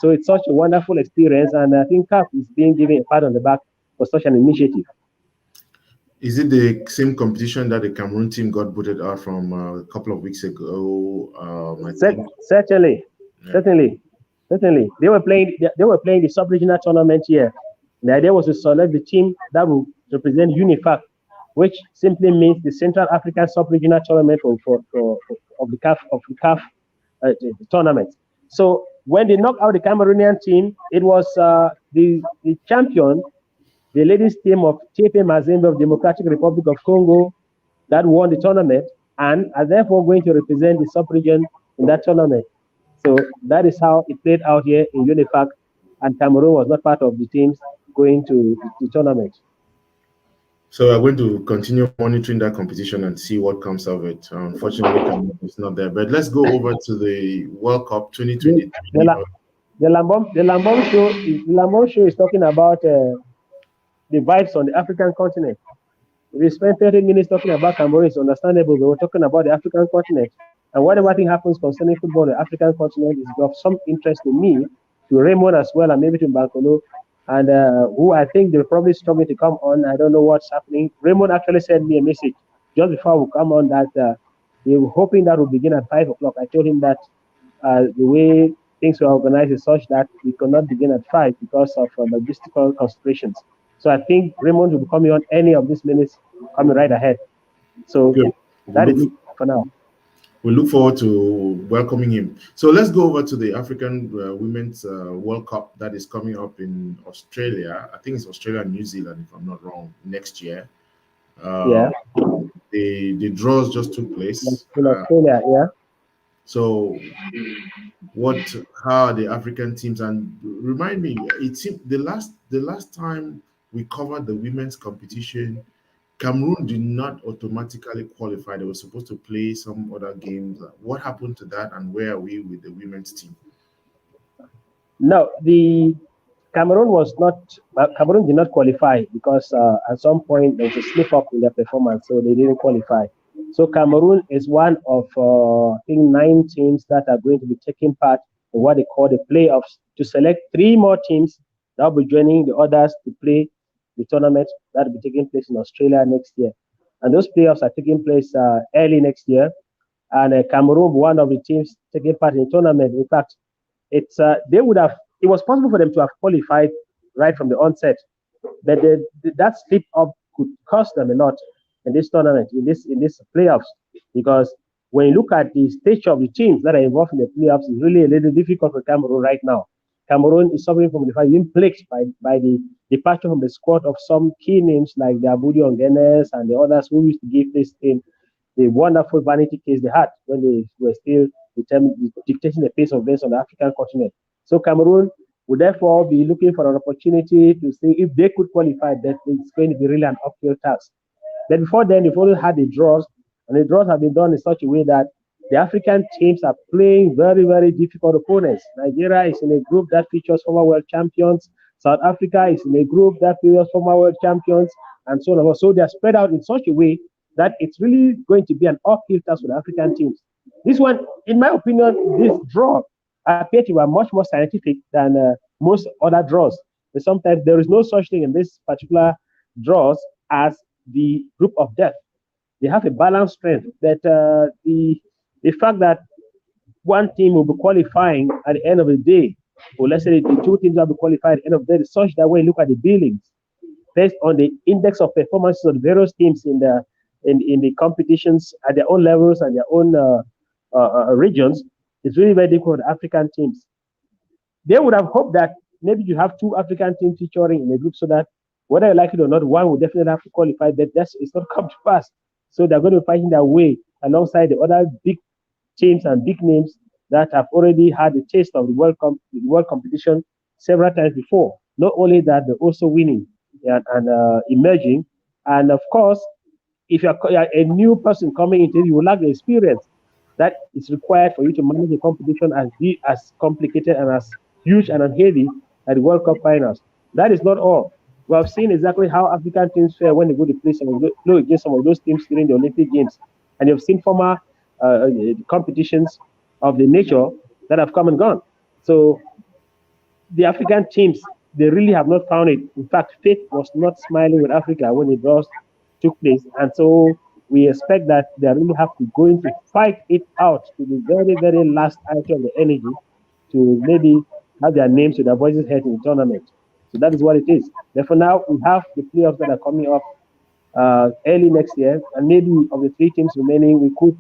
[SPEAKER 2] So it's such a wonderful experience, and I think CAF is being given a pat on the back for such an initiative.
[SPEAKER 1] Is it the same competition that the Cameroon team got booted out from a couple of weeks ago?
[SPEAKER 2] Certainly. They were playing the sub-regional tournament here. The idea was to select the team that will represent UNIFAC, which simply means the Central African Sub-Regional Tournament of the CAF tournament. So when they knocked out the Cameroonian team, it was the champion, the ladies team of TP Mazembe of Democratic Republic of Congo, that won the tournament and are therefore going to represent the sub-region in that tournament. So that is how it played out here in UNIFAC, and Cameroon was not part of the teams going to the tournament.
[SPEAKER 1] So we're going to continue monitoring that competition and see what comes of it. Unfortunately, it's not there. But let's go over to the World Cup 2023.
[SPEAKER 2] The Lambom Show is talking about the vibes on the African continent. We spent 30 minutes talking about Cameroon. It's understandable, but we're talking about the African continent. And whatever thing happens concerning football on the African continent is of some interest to me, to Raymond as well, and maybe to Bankolo, and who I think they're probably struggling to come on. I don't know what's happening. Raymond actually sent me a message just before we come on that they were hoping that will begin at 5 o'clock. I told him that the way things were organized is such that we could not begin at 5 because of logistical considerations. So I think Raymond will be coming on any of these minutes coming right ahead. So
[SPEAKER 1] Good.
[SPEAKER 2] that is it for now.
[SPEAKER 1] We look forward to welcoming him. So let's go over to the African Women's World Cup that is coming up in Australia. I think it's Australia and New Zealand, if I'm not wrong, next year.
[SPEAKER 2] Yeah,
[SPEAKER 1] Uh, the draws just took place.
[SPEAKER 2] in Australia, yeah.
[SPEAKER 1] So what? How are the African teams? And remind me, it seemed the last time we covered the women's competition, Cameroon did not automatically qualify. They were supposed to play some other games. What happened to that, and where are we with the women's team?
[SPEAKER 2] No, the Cameroon was not. Cameroon did not qualify because at some point there was a slip up in their performance, so they didn't qualify. So Cameroon is one of I think 9 teams that are going to be taking part in what they call the playoffs to select 3 more teams that will be joining the others to play the tournament that will be taking place in Australia next year. And those playoffs are taking place early next year. And Cameroon, one of the teams taking part in the tournament. In fact, they would have. It was possible for them to have qualified right from the onset, but that slip up could cost them a lot in this tournament, in this playoffs, because when you look at the stage of the teams that are involved in the playoffs, it's really a little difficult for Cameroon right now. Cameroon is suffering from the fact being plagued by the departure from the squad of some key names like the Abudi Ongenes and the others who used to give this team the wonderful vanity case they had when they were still dictating the pace of this on the African continent. So Cameroon would therefore be looking for an opportunity to see if they could qualify. That it's going to be really an uphill task. Then before then, they've only had the draws, and the draws have been done in such a way that the African teams are playing very, very difficult opponents. Nigeria is in a group that features former world champions. South Africa is in a group that features former world champions, and so on and so on. So they are spread out in such a way that it's really going to be an uphill task for the African teams. This one, in my opinion, this draw appear to be much more scientific than most other draws. But sometimes there is no such thing in this particular draws as the group of death. They have a balanced strength. That the fact that one team will be qualifying at the end of the day, or let's say the 2 teams will be qualified at the end of the day, such that when you look at the billings based on the index of performances of the various teams in the competitions at their own levels and their own regions, it's really very difficult for African teams. They would have hoped that maybe you have 2 African teams featuring in a group so that whether you like it or not, one will definitely have to qualify, but that's it's not come to pass. So they're going to be fighting their way alongside the other big teams and big names that have already had a taste of the world competition several times before. Not only that, they're also winning and emerging. And of course, if you're a new person coming into it, you will lack the experience that is required for you to manage a competition as complicated and as huge and heavy as the World Cup finals. That is not all. We have seen exactly how African teams fare when they go to play against some of those teams during the Olympic Games, and you've seen former competitions of the nature that have come and gone. So the African teams, they really have not found it. In fact, fate was not smiling with Africa when the draws took place. And so we expect that they really have to going to fight it out to the very, very last item of the energy to maybe have their names with their voices heard in the tournament. So that is what it is. Therefore, now we have the playoffs that are coming up early next year, and maybe of the 3 teams remaining, we could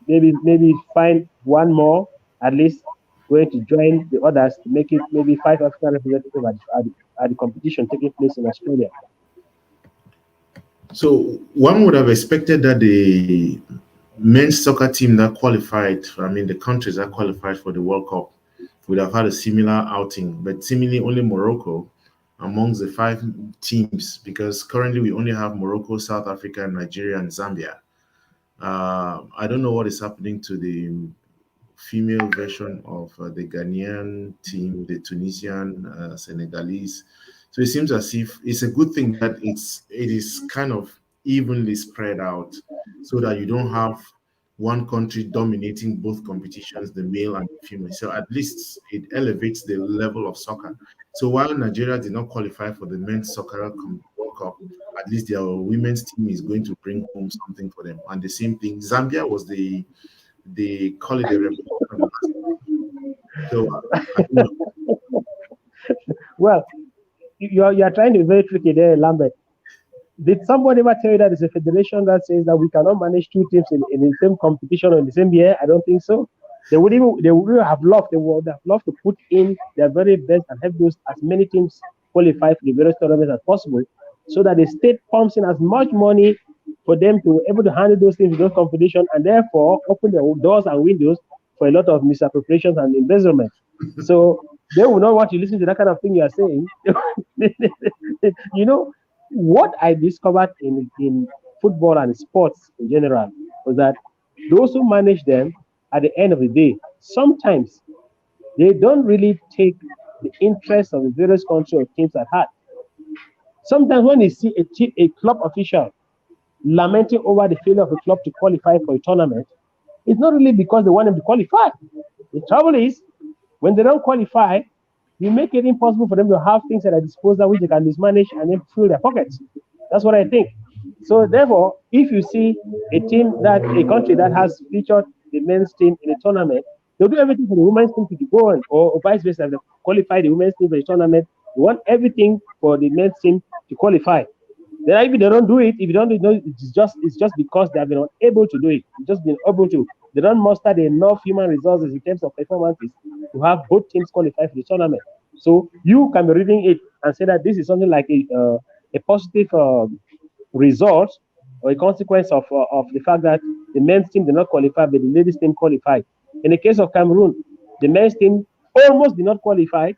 [SPEAKER 2] maybe find one more at least going to join the others to make it maybe 5 African representatives at the competition taking place in Australia.
[SPEAKER 1] So one would have expected that the men's soccer team that qualified, I mean the countries that qualified for the World Cup, would have had a similar outing, but seemingly only Morocco amongst the 5 teams, because currently we only have Morocco, South Africa, Nigeria, and Zambia. I don't know what is happening to the female version of the Ghanaian team, the Tunisian, Senegalese. So it seems as if it's a good thing that it is kind of evenly spread out, so that you don't have one country dominating both competitions, the male and the female. So at least it elevates the level of soccer. So while Nigeria did not qualify for the men's soccer World Cup, at least their women's team is going to bring home something for them. And the same thing, Zambia was they call it a revolution. So I don't know.
[SPEAKER 2] Well, you are trying to be very tricky there, Lambert. Did somebody ever tell you that there's a federation that says that we cannot manage two teams in the same competition or in the same year? I don't think so. They would have loved to put in their very best and help those as many teams qualify for the various tournaments as possible, so that the state pumps in as much money for them to be able to handle those things in those competitions, and therefore open the doors and windows for a lot of misappropriations and embezzlement. So they will not want to listen to that kind of thing you are saying. You know, what I discovered in football and sports in general was that those who manage them at the end of the day, sometimes they don't really take the interests of the various countries or teams at heart. Sometimes when you see a club official lamenting over the failure of a club to qualify for a tournament, it's not really because they want them to qualify. The trouble is, when they don't qualify, you make it impossible for them to have things at their disposal which they can mismanage and then fill their pockets. That's what I think. So therefore, if you see a country that has featured the men's team in a tournament, they'll do everything for the women's team to go on, or vice versa. If they qualify the women's team for the tournament, they want everything for the men's team to qualify. Then if they don't do it, if you don't do it, it's just because they have been unable to do it. Just been able to. They don't muster enough human resources in terms of performances to have both teams qualify for the tournament. So you can be reading it and say that this is something like a positive result or a consequence of the fact that the men's team did not qualify, but the ladies' team qualified. In the case of Cameroon, the men's team almost did not qualify,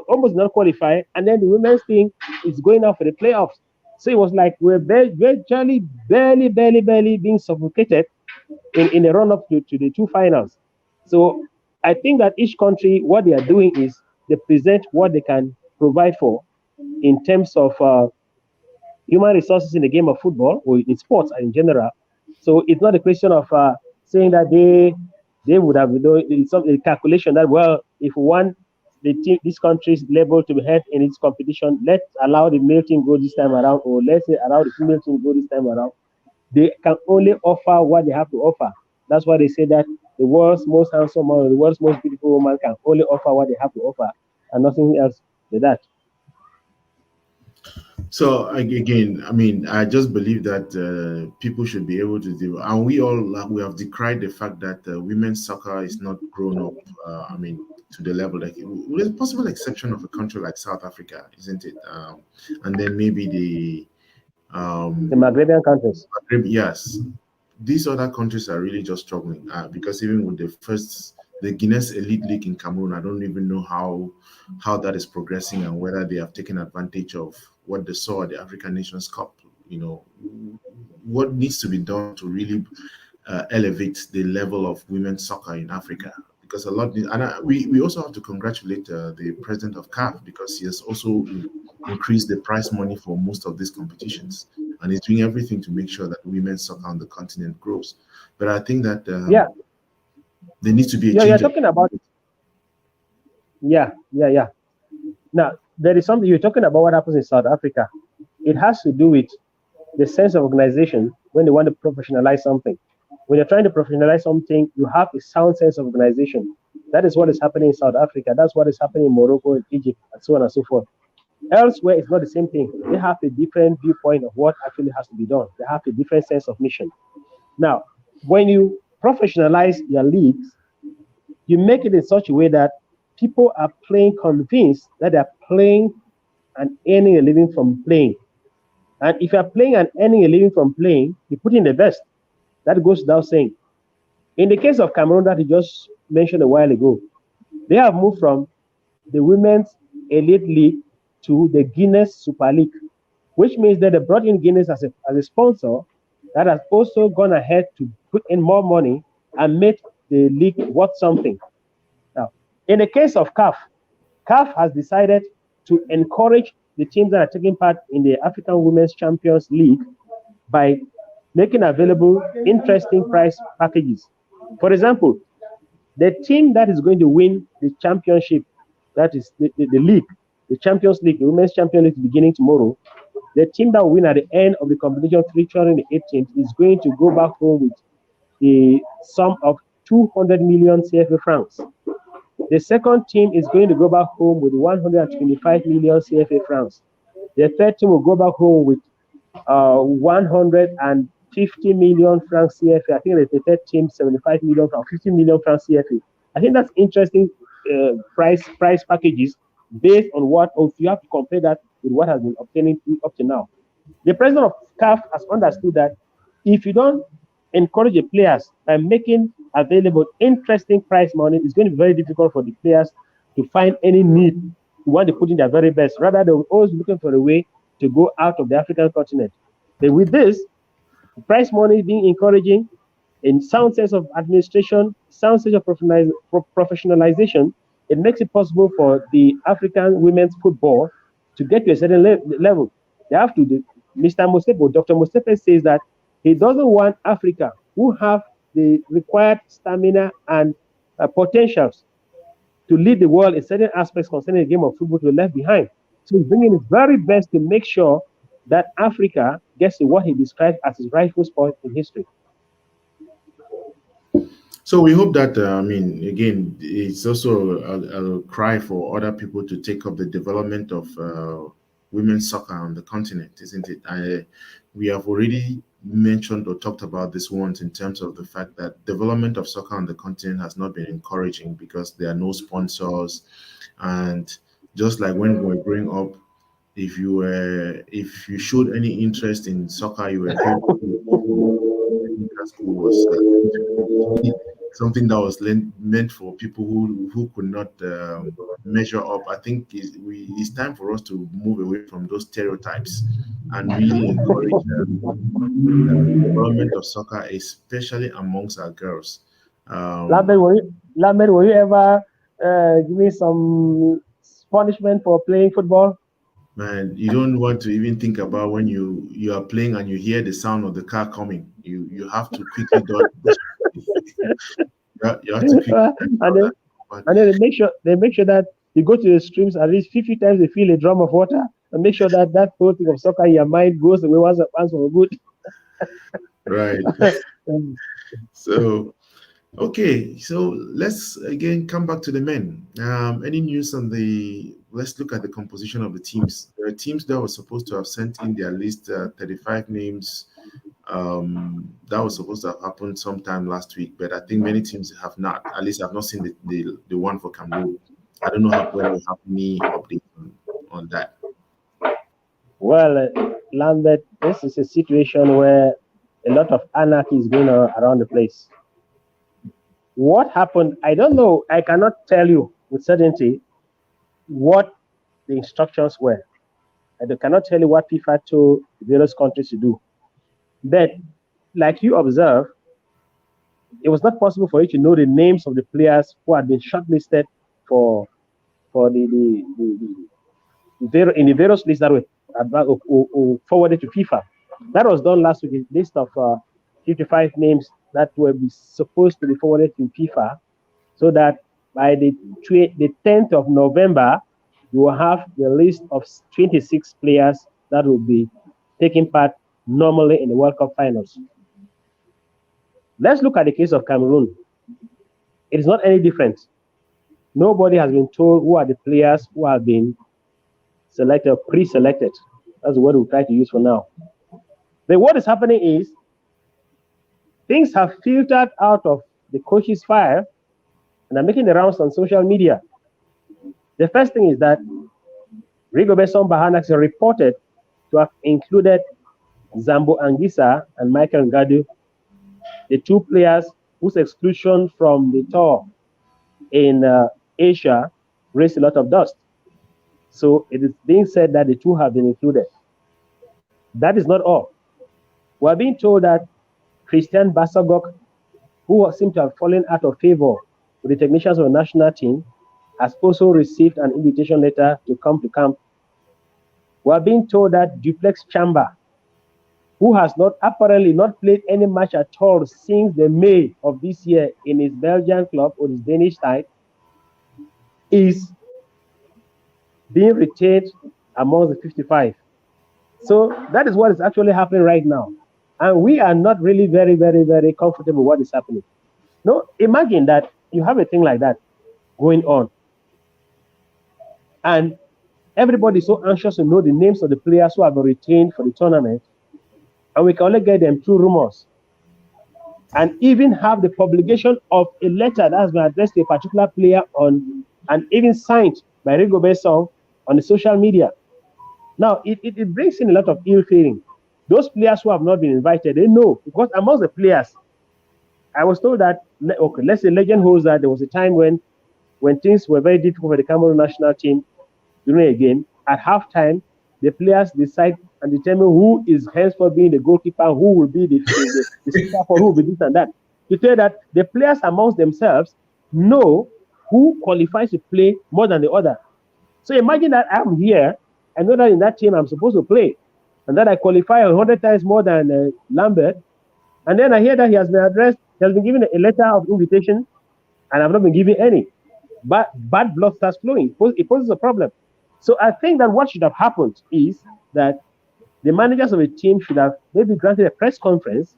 [SPEAKER 2] almost did not qualify, and then the women's team is going out for the playoffs. So it was like we're virtually barely being suffocated in the run up to the two finals. So I think that each country, what they are doing is they present what they can provide for in terms of human resources in the game of football or in sports in general. So it's not a question of saying that they would have it's a calculation that, well, if we want this country's level to be held in its competition, let's allow the male team go this time around, or let's say allow the female team go this time around. They can only offer what they have to offer. That's why they say that the world's most handsome or the world's most beautiful woman can only offer what they have to offer and nothing else than that.
[SPEAKER 1] So again, I mean, I just believe that people should be able to do, and we have decried the fact that women's soccer is not grown up. I mean, to the level like, with a possible exception of a country like South Africa, isn't it? And then maybe
[SPEAKER 2] the Maghrebian countries.
[SPEAKER 1] Yes, these other countries are really just struggling because even with the Guinness Elite League in Cameroon, I don't even know how that is progressing and whether they have taken advantage of what they saw at the African Nations Cup. You know, what needs to be done to really elevate the level of women's soccer in Africa, because a lot. And we also have to congratulate the president of CAF, because he has also increased the prize money for most of these competitions, and he's doing everything to make sure that women's soccer on the continent grows. But I think that there needs to be a change.
[SPEAKER 2] You're talking about it. Yeah. Now, there is something you're talking about what happens in South Africa. It has to do with the sense of organization when they want to professionalize something. When you're trying to professionalize something, you have a sound sense of organization. That is what is happening in South Africa. That's what is happening in Morocco, in Egypt, and so on and so forth. Elsewhere, it's not the same thing. They have a different viewpoint of what actually has to be done. They have a different sense of mission. Now, when you professionalize your leagues, you make it in such a way that people are playing convinced that they're playing and earning a living from playing. And if you're playing and earning a living from playing, you put in the best. That goes without saying. In the case of Cameroon that you just mentioned a while ago, they have moved from the Women's Elite League to the Guinness Super League, which means that they brought in Guinness as a sponsor that has also gone ahead to put in more money and make the league worth something. Now, in the case of CAF has decided to encourage the teams that are taking part in the African Women's Champions League by making available interesting prize packages. For example, the team that is going to win the championship, that is the league, the Champions League, the Women's Champions League beginning tomorrow, the team that will win at the end of the competition featuring the 8 teams is going to go back home with the sum of 200 million CFA francs. The second team is going to go back home with 125 million CFA francs. The third team will go back home with 150 million francs CFA. I think the third team 75 million francs, 50 million francs CFA. I think that's interesting price packages based on what, or if you have to compare that with what has been obtaining up to now. The president of CAF has understood that if you don't encourage the players by making available interesting prize money, it's going to be very difficult for the players to find any need to want to put in their very best. Rather, they're always looking for a way to go out of the African continent. But with this, prize money being encouraging, in sound sense of administration, sound sense of professionalization, it makes it possible for the African women's football to get to a certain level. They have to. Mr. Mosepe, Dr. Mosepe says that he doesn't want Africa, who have the required stamina and potentials to lead the world in certain aspects concerning the game of football, to be left behind. So he's bringing his very best to make sure that Africa gets to what he described as his rightful spot in history.
[SPEAKER 1] So we hope that, again, it's also a cry for other people to take up the development of women's soccer on the continent, isn't it? We have already mentioned or talked about this once in terms of the fact that development of soccer on the continent has not been encouraging because there are no sponsors. And just like when we were growing up, if you showed any interest in soccer, you were school was something that was meant for people who could not measure up. I think it's time for us to move away from those stereotypes and really encourage the development of soccer, especially amongst our girls.
[SPEAKER 2] Lambert, were you ever giving some punishment for playing football?
[SPEAKER 1] Man, you don't want to even think about when you are playing and you hear the sound of the car coming. You have to quickly do you have to quickly
[SPEAKER 2] and then they make sure that you go to the streams at least 50 times, they feel a drum of water, and make sure that whole thing of soccer in your mind goes away once for good.
[SPEAKER 1] Right. So okay, so let's again come back to the men. Any news on let's look at the composition of the teams. There are teams that were supposed to have sent in their list, 35 names. That was supposed to have happened sometime last week, but I think many teams have not. At least I've not seen the one for Cameroon. I don't know whether you have any update on that.
[SPEAKER 2] Well, Lambert, this is a situation where a lot of anarchy is going on around the place. What happened? I don't know. I cannot tell you with certainty what the instructions were. I cannot tell you what FIFA told various countries to do. But like you observe, it was not possible for you to know the names of the players who had been shortlisted for in the various lists that were forwarded to FIFA. That was done last week. A list of 55 names that were supposed to be forwarded to FIFA, so that by the 10th of November, you will have the list of 26 players that will be taking part normally in the World Cup finals. Let's look at the case of Cameroon. It is not any different. Nobody has been told who are the players who have been selected, pre-selected. That's the word we'll try to use for now. But what is happening is things have filtered out of the coach's file and are making the rounds on social media. The first thing is that Rigobert Song reported to have included Zambo Anguissa and Michael Ngadu, the two players whose exclusion from the tour in Asia raised a lot of dust. So it is being said that the two have been included. That is not all. We are being told that Christian Bassogok, who seemed to have fallen out of favor with the technicians of the national team, has also received an invitation letter to come to camp. We are being told that Duplex Chamba, who has apparently not played any match at all since the May of this year in his Belgian club or his Danish side, is being retained among the 55. So that is what is actually happening right now. And we are not really very, very, very comfortable with what is happening. No, imagine that you have a thing like that going on. And everybody is so anxious to know the names of the players who have been retained for the tournament and we can only get them through rumors. And even have the publication of a letter that has been addressed to a particular player on, and even signed by Rigobert Song on the social media. Now, it brings in a lot of ill feeling. Those players who have not been invited, they know, because amongst the players, I was told that, okay, let's say legend holds that there was a time when things were very difficult for the Cameroon national team during a game. At halftime, the players decide and determine who is henceforth being the goalkeeper, who will be the center for, who will be this and that. To say that the players amongst themselves know who qualifies to play more than the other. So imagine that I'm here, I know that in that team I'm supposed to play, and that I qualify 100 times more than Lambert, and then I hear that he has been addressed, he has been given a letter of invitation, and I've not been given any. But bad blood starts flowing. It poses a problem. So I think that what should have happened is that the managers of a team should have maybe granted a press conference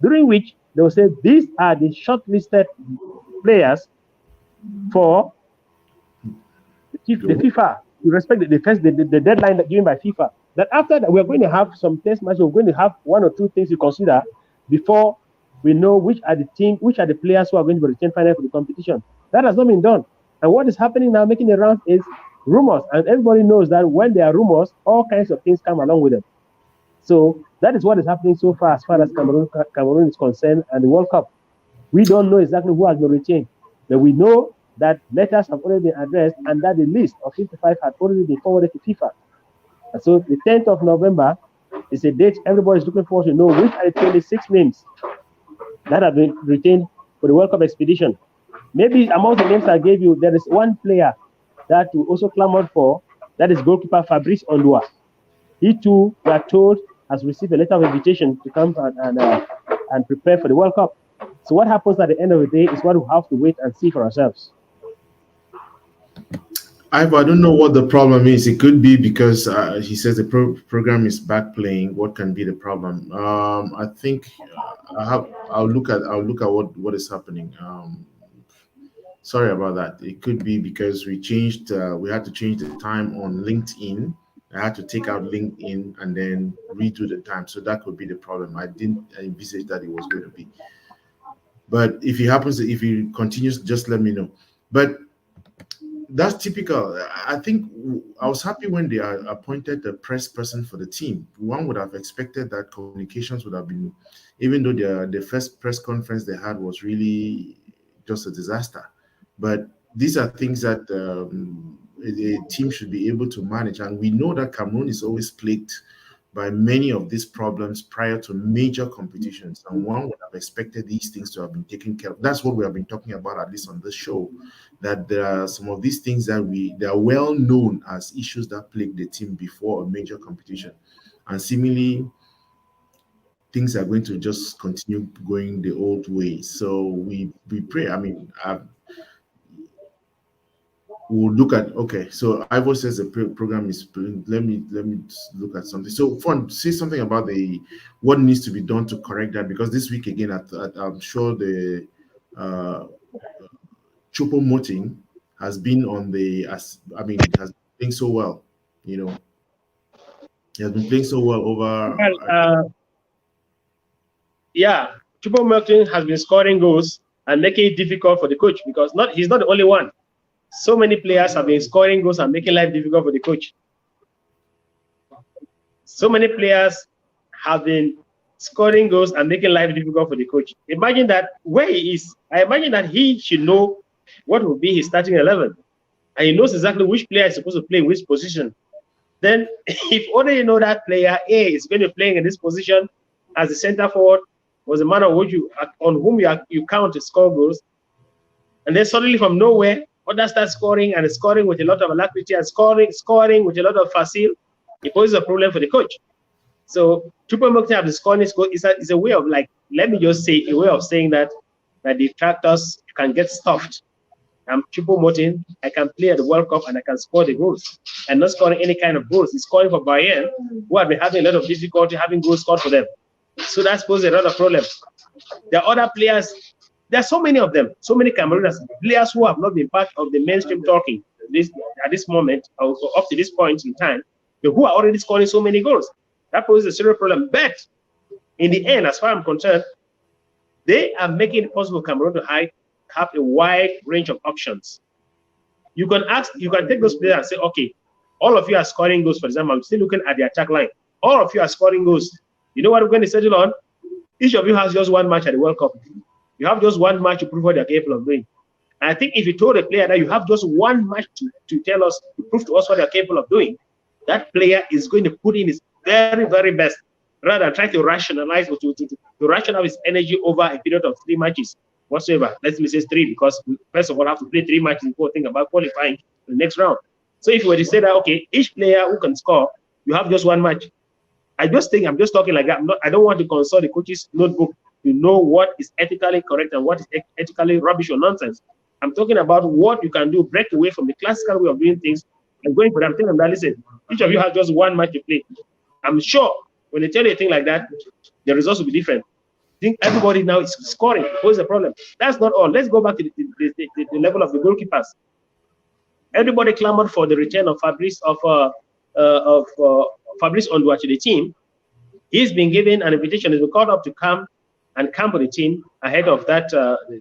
[SPEAKER 2] during which they will say these are the shortlisted players for the FIFA. We respect the deadline given by FIFA. That after that, we're going to have some test matches. We're going to have one or two things to consider before we know which are the players who are going to be retained finally for the competition. That has not been done. And what is happening now, making the rounds, is rumors. And everybody knows that when there are rumors, all kinds of things come along with them. So that is what is happening so far as Cameroon is concerned and the World Cup. We don't know exactly who has been retained, but we know that letters have already been addressed and that the list of 55 had already been forwarded to FIFA. And so the 10th of November is a date everybody is looking forward to know which are the 26 names that have been retained for the World Cup expedition. Maybe among the names I gave you, there is one player that we also clamored for, that is goalkeeper Fabrice Ondua. He too, we are told, has received a letter of invitation to come and prepare for the World Cup. So what happens at the end of the day is what we have to wait and see for ourselves.
[SPEAKER 1] I don't know what the problem is. It could be because he says the program is back playing. What can be the problem? I think I'll look at what is happening. Sorry about that. It could be because we changed. We had to change the time on LinkedIn. I had to take out LinkedIn and then redo the time. So that could be the problem. I didn't envisage that it was going to be. But if it continues, just let me know. But that's typical. I think I was happy when they appointed the press person for the team. One would have expected that communications would have been, even though the first press conference they had was really just a disaster. But these are things that a team should be able to manage. And we know that Cameroon is always plagued by many of these problems prior to major competitions. And one would have expected these things to have been taken care of. That's what we have been talking about, at least on this show, that there are some of these things that they are well known as issues that plague the team before a major competition. And seemingly, things are going to just continue going the old way. So we pray. I mean, we'll look at, okay, so Ivo says the program is, let me look at something. So Fon, say something about what needs to be done to correct that, because this week again I'm sure the Choupo-Moting has been has been playing so well, he has been playing so well over
[SPEAKER 2] Choupo-Moting has been scoring goals and making it difficult for the coach, because he's not the only one. So many players have been scoring goals and making life difficult for the coach. So many players have been scoring goals and making life difficult for the coach. Imagine that where he is. I imagine that he should know what will be his starting 11. And he knows exactly which player is supposed to play in which position. Then if only you know that player A is going to be playing in this position as a center forward, was a man on whom you count to score goals, and then suddenly from nowhere, others start scoring and scoring with a lot of alacrity and scoring with a lot of facile, it poses a problem for the coach. So Choupo-Moting have the scoring goal is a way of, like, let me just say, a way of saying that the detractors can get stuffed. I'm Choupo-Moting, I can play at the World Cup and I can score the goals. And not scoring any kind of goals. He's scoring for Bayern, who have been having a lot of difficulty having goals scored for them. So that poses a lot of problems. There are other players. There are so many of them, so many Camerooners, players who have not been part of the mainstream talking at this moment, or up to this point in time, but who are already scoring so many goals. That poses a serious problem. But in the end, as far as I'm concerned, they are making it possible for Cameroon to have a wide range of options. You can take those players and say, okay, all of you are scoring goals. For example, I'm still looking at the attack line. All of you are scoring goals. You know what we're going to settle on? Each of you has just one match at the World Cup. You have just one match to prove what you're capable of doing. And I think if you told a player that you have just one match to tell us, to prove to us what you're capable of doing, that player is going to put in his very, very best, rather than trying to rationalize or to rationalize his energy over a period of 3 matches whatsoever. Let's say 3, because we first of all have to play 3 matches before think about qualifying the next round. So if you were to say that, okay, each player who can score, you have just one match. I just think I'm just talking like that. I don't want to consult the coach's notebook to know what is ethically correct and what is ethically rubbish or nonsense. I'm talking about what you can do, break away from the classical way of doing things and going for them. Tell them that, listen, each of you has just one match to play. I'm sure when they tell you a thing like that, the results will be different. I think everybody now is scoring. What's the problem? That's not all. Let's go back to the level of the goalkeepers. Everybody clamored for the return of Fabrice Onduah to the team. He's been given an invitation. He's been called up to come and camp with the team ahead of that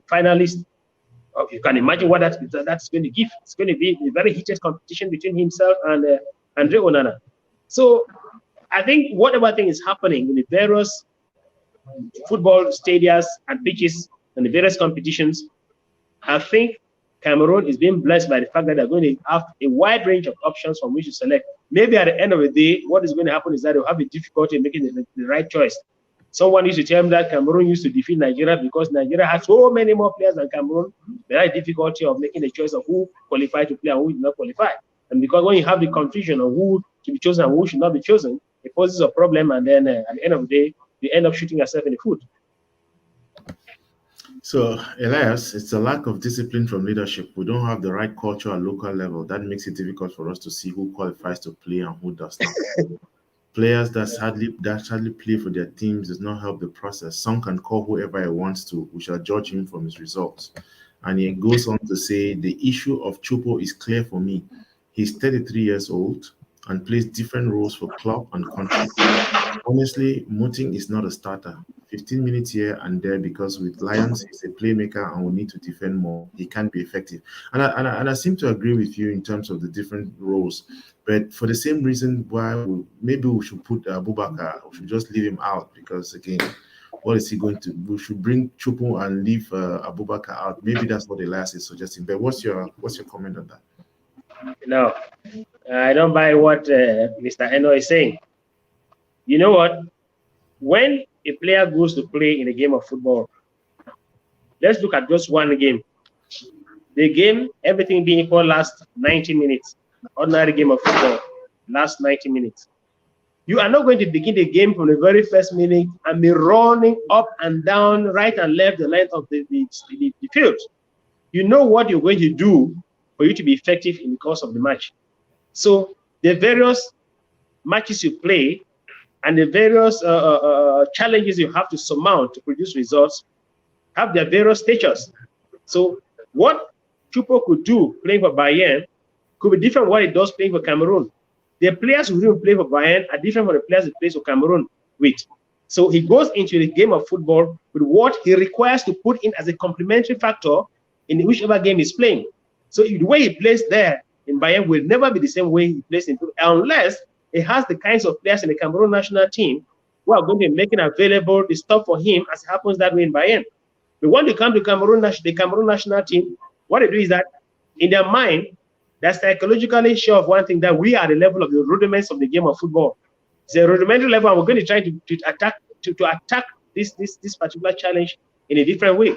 [SPEAKER 2] finalist. You can imagine what that's going to give. It's going to be a very heated competition between himself and Andre Onana. So I think whatever thing is happening in the various football stadiums and pitches and the various competitions, I think Cameroon is being blessed by the fact that they're going to have a wide range of options from which to select. Maybe at the end of the day, what is going to happen is that they'll have a difficulty in making the right choice. Someone used to tell me that Cameroon used to defeat Nigeria because Nigeria has so many more players than Cameroon. There is difficulty of making the choice of who qualified to play and who did not qualify. And because when you have the confusion of who should be chosen and who should not be chosen, it poses a problem. And then at the end of the day, you end up shooting yourself in the foot.
[SPEAKER 1] So, Elias, it's a lack of discipline from leadership. We don't have the right culture at local level. That makes it difficult for us to see who qualifies to play and who does not. Players that sadly play for their teams does not help the process. Some can call whoever he wants to. We shall judge him from his results. And he goes on to say, the issue of Chupo is clear for me. He's 33 years old and plays different roles for club and country. Honestly, Moting is not a starter. 15 minutes here and there because with Lions, he's a playmaker and will need to defend more. He can't be effective. And I seem to agree with you in terms of the different roles. But for the same reason why maybe we should put Abubakar, we should just leave him out because, again, what is he going to? We should bring Chupo and leave Abubakar out. Maybe that's what Elias is suggesting. But what's your comment on that?
[SPEAKER 2] No, I don't buy what Mr. Eno is saying. You know what? When a player goes to play in a game of football, let's look at just one game. The game, everything being equal, lasts 90 minutes. Ordinary game of football lasts 90 minutes. You are not going to begin the game from the very first minute and be running up and down, right and left the length of the field. You know what you're going to do for you to be effective in the course of the match. So the various matches you play and the various challenges you have to surmount to produce results have their various stages. So what Chupo could do playing for Bayern could be different from what he does playing for Cameroon. The players who even play for Bayern are different from the players he plays for Cameroon with. So he goes into the game of football with what he requires to put in as a complementary factor in whichever game he's playing. So the way he plays there in Bayern will never be the same way he plays in unless he has the kinds of players in the Cameroon national team who are going to be making available the stuff for him as it happens that way in Bayern. But when they come to the Cameroon national team, what they do is that in their mind, they're psychologically sure of one thing, that we are at the level of the rudiments of the game of football. It's a rudimentary level, and we're going to try to attack this particular challenge in a different way.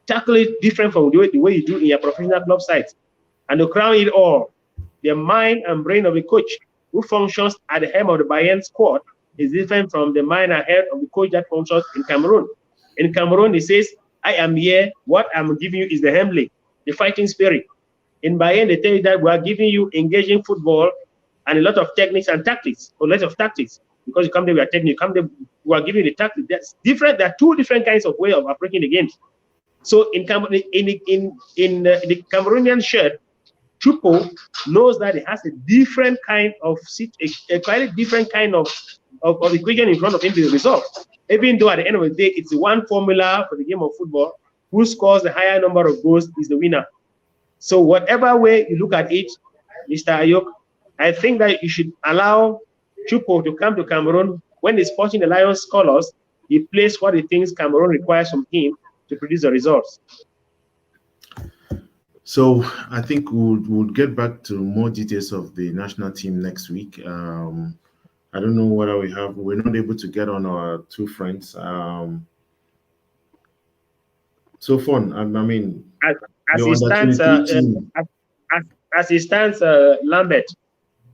[SPEAKER 2] Tackle it different from the way you do in your professional club sites. And to crown it all, the mind and brain of the coach who functions at the helm of the Bayern squad is different from the mind and head of the coach that functions in Cameroon. In Cameroon, he says, I am here, what I'm giving you is the Hemley, the fighting spirit. In Bayern, they tell you that we are giving you engaging football and a lot of techniques and tactics, or lots of tactics. Because you come there, we are technical. You come there, we are giving you the tactics. That's different. There are two different kinds of way of approaching the games. So in the Cameroonian shirt, Chupo knows that it has a different kind of a quite different kind of equation in front of him to resolve. even though at the end of the day, it's one formula for the game of football. Who scores the higher number of goals is the winner. So whatever way you look at it, Mr. Ayok, I think that you should allow Chupo to come to Cameroon. When he's sporting the Lions colors, he plays what he thinks Cameroon requires from him to produce the results.
[SPEAKER 1] So I think we'll get back to more details of the national team next week. I don't know whether we're not able to get on our two friends. So Fon, I mean,
[SPEAKER 2] as it stands, Lambert,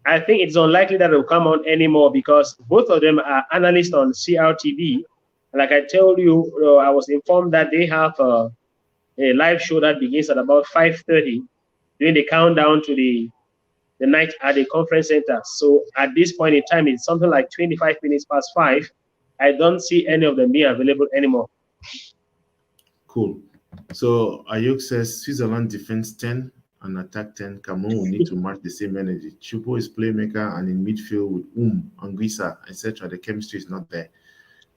[SPEAKER 2] I think it's unlikely that they'll come on anymore because both of them are analysts on CRTV. Like I told you, I was informed that they have a live show that begins at about 5:30 during the countdown to the night at the conference center. So at this point in time, it's something like 25 minutes past 5. I don't see any of them being available anymore.
[SPEAKER 1] Cool. So Ayok says Switzerland defense 10 and attack 10. Cameroon will need to match the same energy. Chupo is playmaker and in midfield with Anguissa, etc. The chemistry is not there.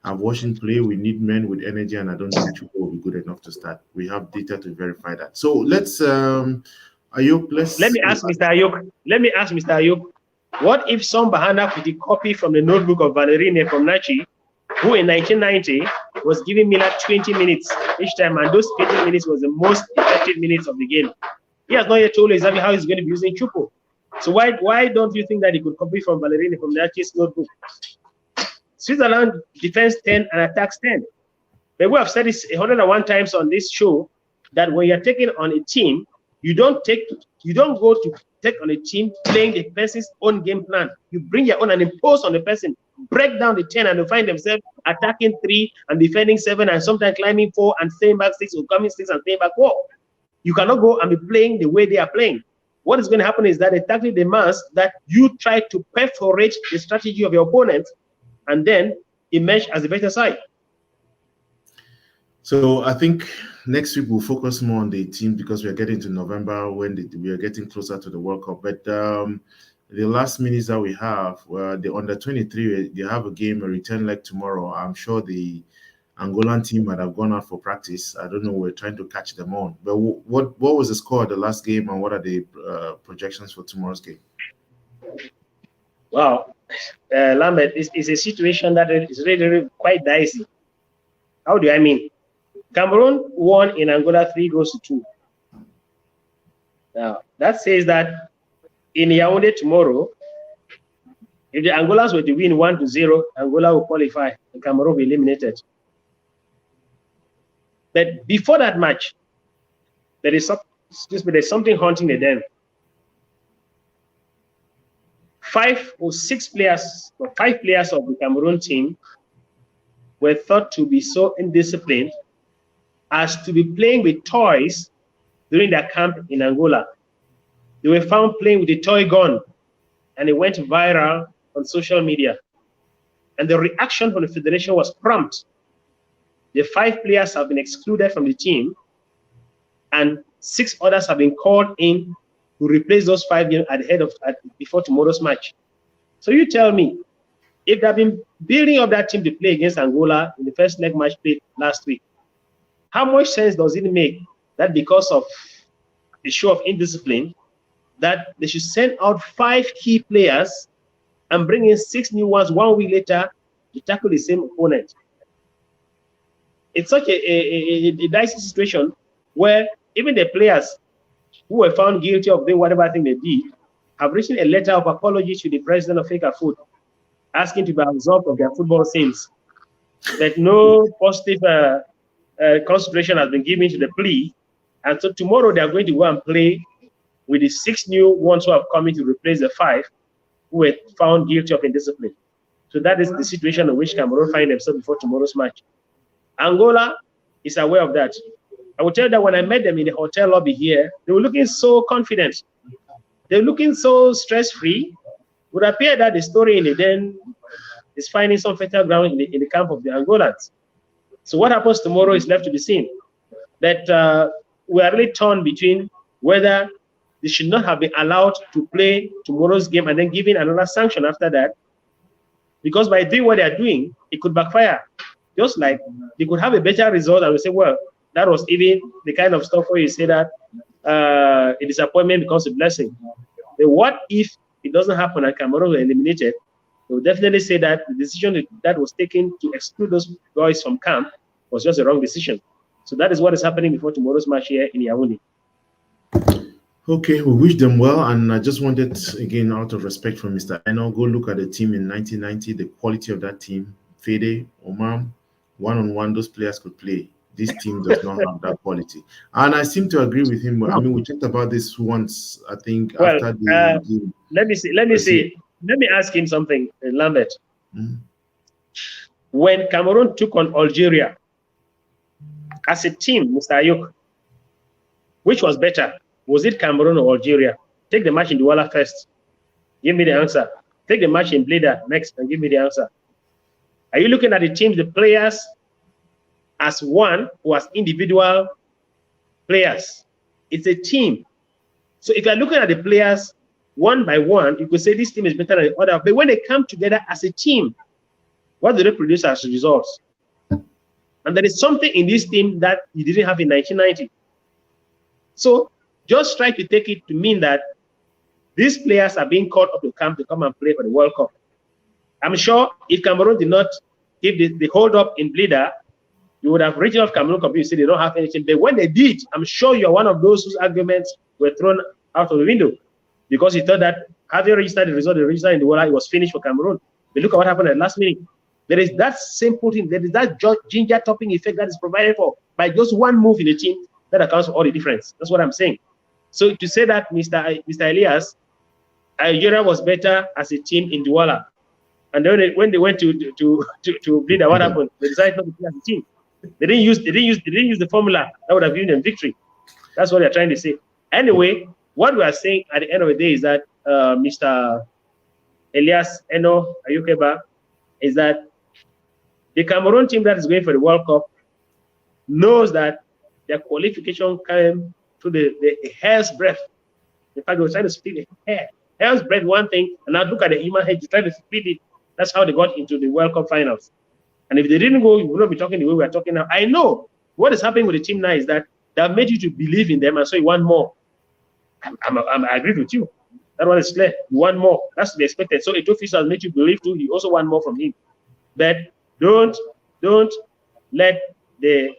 [SPEAKER 1] I've watched him play. We need men with energy, and I don't think Chupo will be good enough to start. We have data to verify that. So let's Ayok, let me ask
[SPEAKER 2] Mr. Ayok, what if some Bahana could copy from the notebook of Valerine from Nachi, who in 1990 was giving Miller 20 minutes each time, and those 20 minutes was the most effective minutes of the game. He has not yet told us exactly how he's going to be using Chupo. So why don't you think that he could copy from Valerine from Nachi's notebook? Switzerland defends 10 and attacks 10. But we have said this 101 times on this show that when you're taking on a team, you don't go to take on a team playing the person's own game plan. You bring your own and impose on the person, break down the 10 and they find themselves attacking 3 and defending 7 and sometimes climbing 4 and staying back 6 or coming 6 and staying back 4. You cannot go and be playing the way they are playing. What is going to happen is that it tactically demands that you try to perforate the strategy of your opponent and then emerge as the better side.
[SPEAKER 1] So I think next week we'll focus more on the team because we are getting to November when we are getting closer to the World Cup. But the last minutes that we have, the under 23, they have a game, a return leg tomorrow. I'm sure the Angolan team might have gone out for practice. I don't know. We're trying to catch them on. But what was the score of the last game, and what are the projections for tomorrow's game?
[SPEAKER 2] Wow, Lambert, is a situation that is really quite dicey. How do I mean? Cameroon won in Angola 3-2. Now, that says that in Yaounde tomorrow, if the Angolans were to win 1-0, Angola will qualify and Cameroon will be eliminated. But before that match, there's something haunting the den. 5 players of the Cameroon team were thought to be so indisciplined as to be playing with toys during their camp in Angola. They were found playing with a toy gun, and it went viral on social media. And the reaction from the federation was prompt. The 5 players have been excluded from the team, and 6 others have been called in to replace those 5 before tomorrow's match. So you tell me, if they've been building up that team to play against Angola in the first leg match played last week, how much sense does it make that because of the show of indiscipline, that they should send out 5 key players and bring in 6 new ones 1 week later to tackle the same opponent? It's such a dicey situation where even the players who were found guilty of doing whatever thing they did have written a letter of apology to the president of FECAFOOT, asking to be absolved of their football sins. That no positive consideration has been given to the plea, and so tomorrow they are going to go and play with the 6 new ones who have come in to replace the 5 who were found guilty of indiscipline. So that is the situation in which Cameroon find themselves before tomorrow's match. Angola is aware of that. I will tell you that when I met them in the hotel lobby here, they were looking so confident. They were looking so stress-free. It would appear that the story in the den is finding some fertile ground in the camp of the Angolans. So what happens tomorrow is left to be seen. That we are really torn between whether they should not have been allowed to play tomorrow's game and then giving another sanction after that. Because by doing what they are doing, it could backfire. Just like they could have a better result and we say, well, that was even the kind of stuff where you say that a disappointment becomes a blessing. But what if it doesn't happen and Cameroon were eliminated? They will definitely say that the decision that was taken to exclude those boys from camp was just a wrong decision. So that is what is happening before tomorrow's match here in Yaounde.
[SPEAKER 1] Okay, we wish them well, and I just wanted, again, out of respect for Mr. Eno, go look at the team in 1990, the quality of that team. Fede, Omar, one-on-one, those players could play. This team does not have that quality. And I seem to agree with him. I mean, we talked about this once, I think,
[SPEAKER 2] well,
[SPEAKER 1] after the game.
[SPEAKER 2] Let me ask him something, Lambert.
[SPEAKER 1] Mm-hmm.
[SPEAKER 2] When Cameroon took on Algeria, as a team, Mr. Ayuk, which was better? Was it Cameroon or Algeria? Take the match in Douala first. Give me the answer. Take the match in Blida next and give me the answer. Are you looking at the teams, the players, as one or as individual players? It's a team. So if you're looking at the players one by one, you could say this team is better than the other. But when they come together as a team, what do they produce as results? And there is something in this team that you didn't have in 1990. So just try to take it to mean that these players are being called up to camp to come and play for the World Cup. I'm sure if Cameroon did not give the hold up in Blida, you would have written off Cameroon completely, say they don't have anything. But when they did, I'm sure you're one of those whose arguments were thrown out of the window because you thought that having registered the result, the result in the world, it was finished for Cameroon. But look at what happened at the last minute. There is that simple thing. There is that ginger topping effect that is provided for by just one move in the team that accounts for all the difference. That's what I'm saying. So to say that Mr. Elias, Algeria was better as a team in Douala, and then when they went to Blida, what happened? They decided not to play as a team. They didn't use the formula that would have given them victory. That's what they're trying to say. Anyway, what we are saying at the end of the day is that Mr. Elias Eno Ayukeba is that the Cameroon team that is going for the World Cup knows that their qualification came to the hair's breadth. In fact, they were trying to split the hair's breadth, one thing, and now look at the human head, trying to split it. That's how they got into the World Cup finals. And if they didn't go, we would not be talking the way we are talking now. I know what is happening with the team now is that they have made you to believe in them, and so you want more. I agree with you. That one is clear. You want more. That's to be expected. So Eto'o has made you believe too. You also want more from him. But don't let the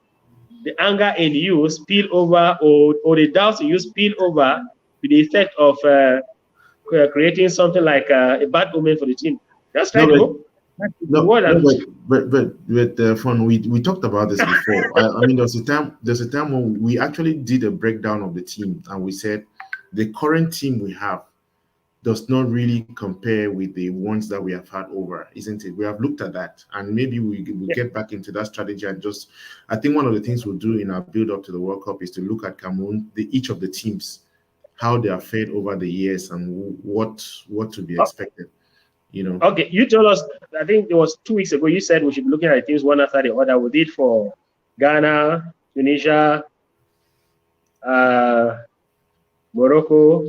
[SPEAKER 2] anger in you spill over, or the doubts in you spill over to the effect of creating something like a bad omen for the team. Just try to go.
[SPEAKER 1] But Fon, we talked about this before. I mean, there's a time when we actually did a breakdown of the team, and we said the current team we have does not really compare with the ones that we have had over, isn't it? We have looked at that, and maybe we'll get back into that strategy and just. I think one of the things we'll do in our build up to the World Cup is to look at Cameroon, each of the teams, how they are fared over the years, and what to be expected. You know.
[SPEAKER 2] Okay, you told us, I think it was 2 weeks ago, you said we should be looking at teams one after the other. We did for Ghana, Tunisia, Morocco,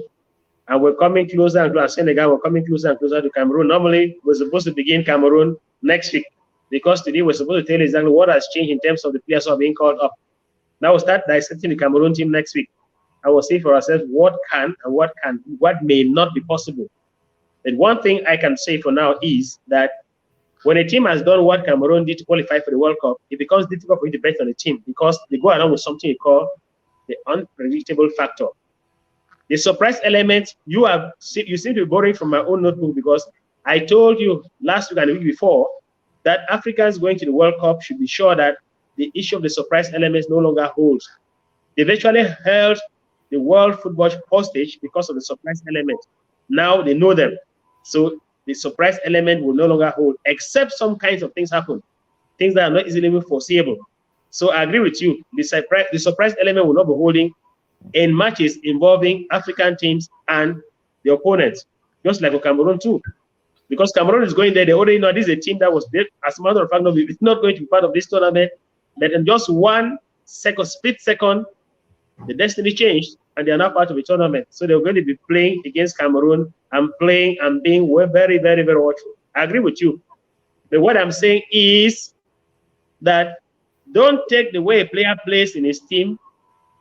[SPEAKER 2] and we're coming closer and closer. Senegal, we're coming closer and closer to Cameroon. Normally, we're supposed to begin Cameroon next week because today we're supposed to tell you exactly what has changed in terms of the players who are being called up. Now we'll start dissecting the Cameroon team next week. And we'll see for ourselves what can and what may not be possible. And one thing I can say for now is that when a team has done what Cameroon did to qualify for the World Cup, it becomes difficult for you to bet on a team because they go along with something you call the unpredictable factor. The surprise element, you seem to be borrowing from my own notebook because I told you last week and the week before that Africans going to the World Cup should be sure that the issue of the surprise elements no longer holds. They virtually held the world football hostage because of the surprise element. Now they know them. So the surprise element will no longer hold, except some kinds of things happen, things that are not easily foreseeable. So I agree with you. The surprise element will not be holding in matches involving African teams and the opponents, just like for Cameroon too. Because Cameroon is going there, they already know this is a team that was built. As a matter of fact, no, it's not going to be part of this tournament. But in just 1 second, split second, the destiny changed, and they are now part of the tournament. So they're going to be playing against Cameroon and playing and being very, very, very watchful. I agree with you. But what I'm saying is that don't take the way a player plays in his team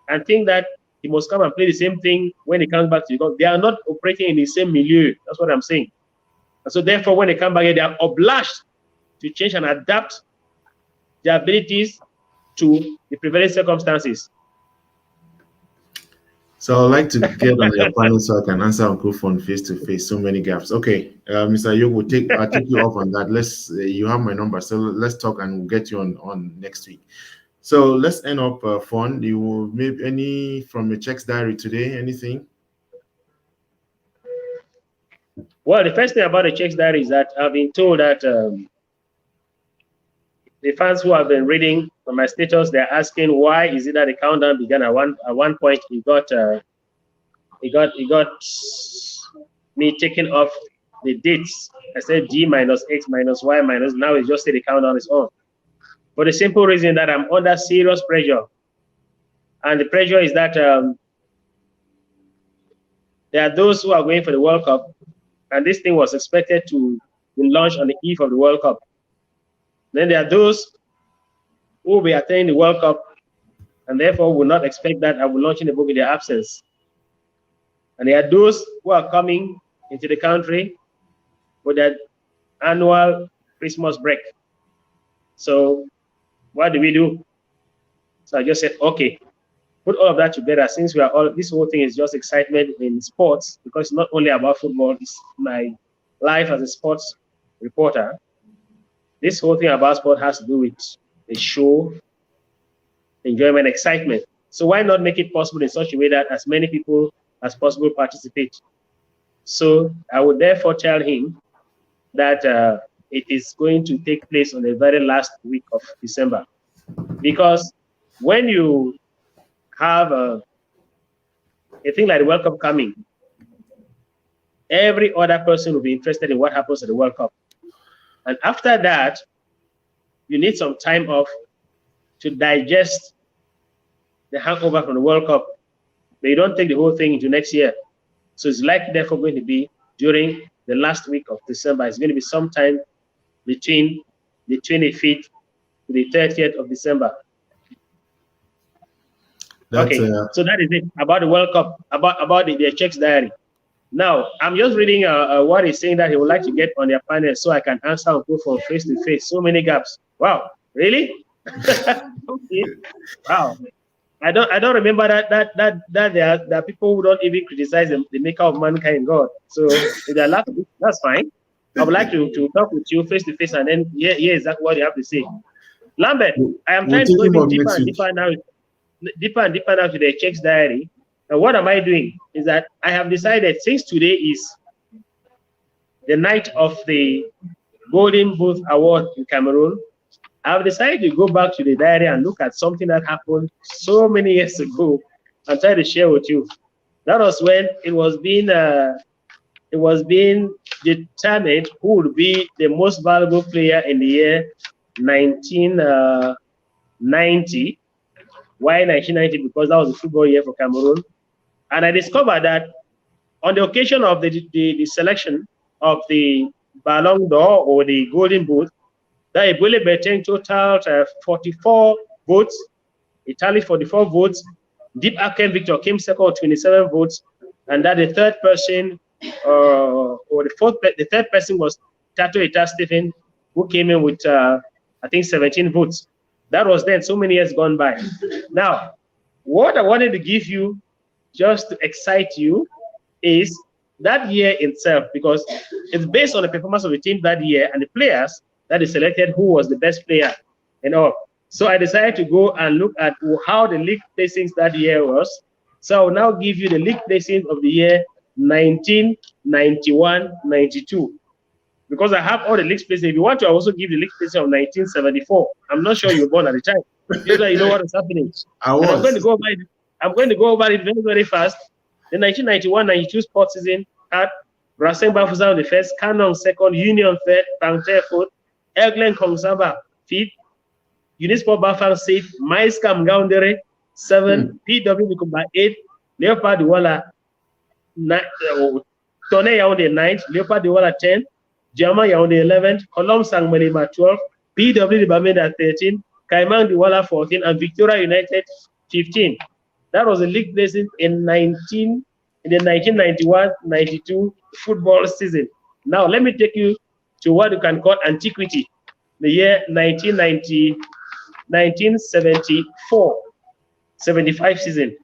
[SPEAKER 2] and think that he must come and play the same thing when he comes back to the club. They are not operating in the same milieu. That's what I'm saying. And so therefore, when they come back here, they are obliged to change and adapt their abilities to the prevailing circumstances.
[SPEAKER 1] So I'd like to get on your panel so I can answer Uncle Fon face to face. So many gaps. Okay, Mr. Yogo, I'll take you off on that. You have my number, so let's talk and we'll get you on next week. So let's end up, Fon. You will maybe any from your checks diary today? Anything?
[SPEAKER 2] Well, the first thing about the checks diary is that I've been told that the fans who have been reading from my status, they're asking why is it that the countdown began at one point. He got me taking off the dates. I said G minus X minus Y minus. Now it's just say the countdown is on. For the simple reason that I'm under serious pressure, and the pressure is that there are those who are going for the World Cup, and this thing was expected to be launched on the eve of the World Cup. Then there are those who will be attending the World Cup and therefore will not expect that I will launch in the book in their absence. And there are those who are coming into the country for their annual Christmas break. So what do we do? So I just said, okay, put all of that together since we are all, this whole thing is just excitement in sports because it's not only about football, it's my life as a sports reporter. This whole thing about sport has to do with the show, enjoyment, excitement. So why not make it possible in such a way that as many people as possible participate? So I would therefore tell him that it is going to take place on the very last week of December. Because when you have a thing like the World Cup coming, every other person will be interested in what happens at the World Cup. And after that, you need some time off to digest the hangover from the World Cup. But you don't take the whole thing into next year. So it's likely therefore going to be during the last week of December. It's going to be sometime between the 25th to the 30th of December. Okay, so that is it about the World Cup, about the checks diary. Now, I'm just reading what he's saying that he would like to get on their panel so I can answer and go from face to face. So many gaps. Wow, really? Okay. Wow. I don't remember that there are people who don't even criticize the maker of mankind, God. So if they're laughing, that's fine. I would like to talk with you face to face and then hear exactly what you have to say. Lambert, I am trying to go even deeper and deeper now to the checks diary. And what am I doing is that I have decided since today is the night of the Golden Boot Award in Cameroon, I've decided to go back to the diary and look at something that happened so many years ago and try to share with you. That was when it was being determined who would be the most valuable player in the year 1990. Why 1990? Because that was the football year for Cameroon. And I discovered that on the occasion of the selection of the Ballon d'Or or the Golden Boot, that Ebole Beteng totaled 44 votes, Italy 44 votes, Deep Aken Victor came second with 27 votes, and that the third person, the third person was Tato Ita Stephen, who came in with I think 17 votes. That was then, so many years gone by. Now, what I wanted to give you just to excite you is that year itself, because it's based on the performance of the team that year and the players that is selected who was the best player and all. So I decided to go and look at how the league placings that year was. So I'll now give you the league placings of the year 1991-92. Because I have all the league placings. If you want to, I also give the league placing of 1974. I'm not sure you were born at the time. You know what is happening.
[SPEAKER 1] I was.
[SPEAKER 2] I'm going to go over it very, very fast. The 1991-92 sports season had Braseng Bafouza on the first, Canon second, Union third, Panther fourth, Eglen Kongsaba fifth, Unisport Bafang sixth, Maiska Mgaundere seventh, PW Nikumba eighth, Leopard Douala Tone Yaounde ninth, Leopard Douala 10th, Jama Yaounde 11th, Kolom Sangmelima 12th, PW Bamenda 13, Kaimang Diwala 14, and Victoria United 15. That was a league placing in the 1991-92 football season. Now let me take you to what you can call antiquity, the year 1974, 75 season.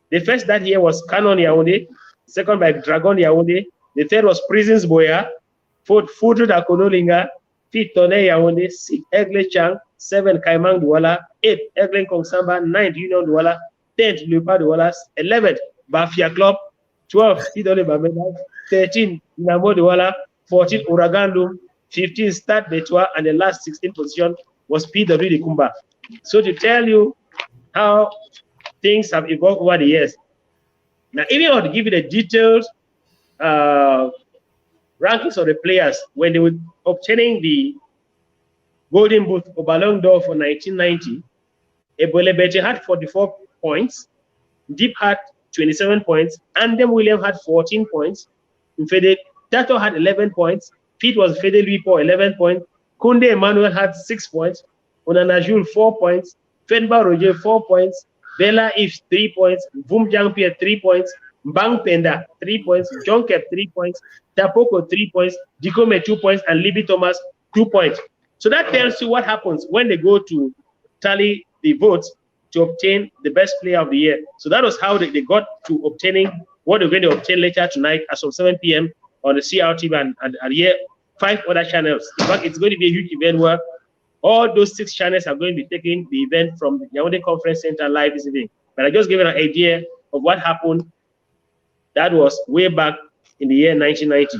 [SPEAKER 2] The first that year was Canon Yaounde, second by Dragon Yaounde, the third was Prisons Boya, fourth Futu Dakonolinga, fifth Tone Yaounde, sixth Egle Chang, seventh Kaimang Douala, eighth Egle Kongsamba, ninth Union Douala, 10th Lupa Douala, 11th Bafia Club, 12th Tidole Bamenda, 13th Namo Douala, 14th Uragandum, 15th Stade Betua, and the last 16th position was PW Kumba. So to tell you how things have evolved over the years. Now, if I were to give you the detailed rankings of the players when they were obtaining the Golden Boot or Ballon d'Or for 1990, Ebole Bete had 44 points, Deep had 27 points, Andem William had 14 points, Fede Tato had 11 points, Pete was Fede Luipo 11 points, Kunde Emmanuel had 6 points, Onanajul 4 points, Fenba Roger 4 points, Bella Ives 3 points, Boom Pierre 3 points, Bang Penda 3 points, John Kep 3 points, Tapoko 3 points, Dikome 2 points, and Libby Thomas 2 points. So that tells you what happens when they go to tally the votes to obtain the best player of the year. So that was how they got to obtaining what they're going to obtain later tonight as of 7 p.m. on the CRTV and here 5 other channels. In fact, it's going to be a huge event where all those 6 channels are going to be taking the event from the Yaounde Conference Center live this evening. But I just gave you an idea of what happened. That was way back in the year 1990.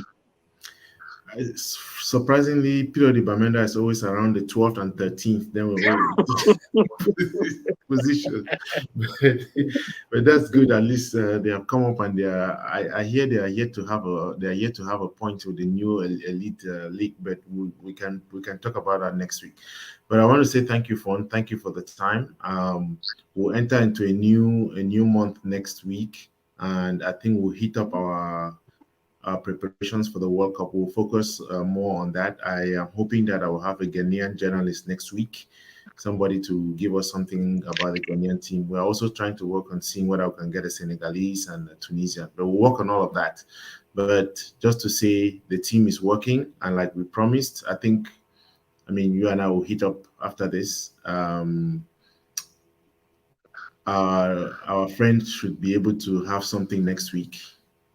[SPEAKER 1] Surprisingly, Pedro de Bamenda is always around the 12th and 13th. Then we're position, but that's good. At least they have come up and they are. I hear they are yet to have a point with the new elite league. But we can talk about that next week. But I want to say thank you, Fon. Thank you for the time. We'll enter into a new month next week, and I think we'll hit up our preparations for the World Cup. We'll focus more on that. I am hoping that I will have a Ghanaian journalist next week, somebody to give us something about the Ghanaian team. We're also trying to work on seeing whether we can get a Senegalese and a Tunisian, but we'll work on all of that. But just to say the team is working, and like we promised, you and I will hit up after this. Our friends should be able to have something next week,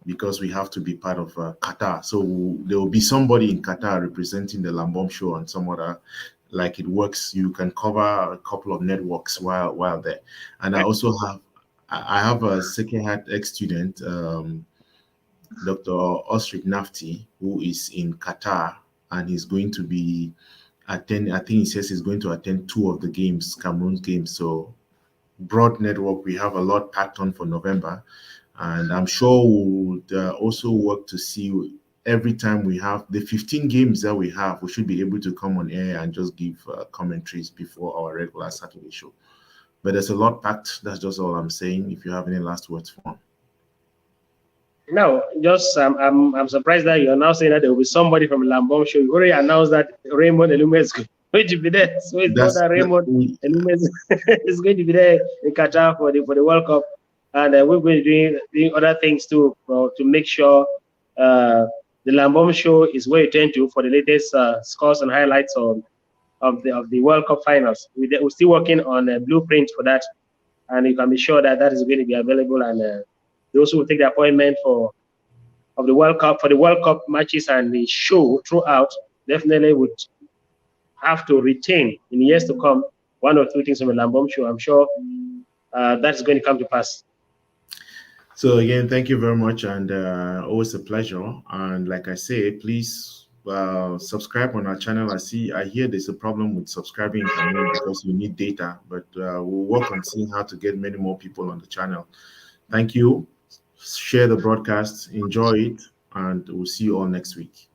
[SPEAKER 1] because we have to be part of Qatar. So there will be somebody in Qatar representing the Lambom Show and some other, like it works. You can cover a couple of networks while there. And I also have a Second Heart ex-student, Dr. Osric Nafti, who is in Qatar, and he's going to be attend. I think he says he's going to attend 2 of the games, Cameroon's games. So broad network. We have a lot packed on for November. And I'm sure we'll also work to see every time we have the 15 games that we have, we should be able to come on air and just give commentaries before our regular Saturday show. But there's a lot packed. That's just all I'm saying. If you have any last words for me.
[SPEAKER 2] No, just I'm surprised that you're now saying that there will be somebody from Lambom Show. You already announced that Raymond Elume is going to be there. So it's not that Raymond Elume is going to be there in Qatar for the World Cup. And we're going to be doing other things too to make sure the Lambom Show is where you turn to for the latest scores and highlights of the World Cup finals. We're still working on a blueprint for that, and you can be sure that that is going to be available. And those who will take the appointment for the World Cup matches and the show throughout definitely would have to retain in years to come 1 or 2 things from the Lambom Show. I'm sure that's going to come to pass.
[SPEAKER 1] So again, thank you very much, and always a pleasure. And like I say, please subscribe on our channel. I hear there's a problem with subscribing in Cameroon because you need data, but we'll work on seeing how to get many more people on the channel. Thank you. Share the broadcast, enjoy it, and we'll see you all next week.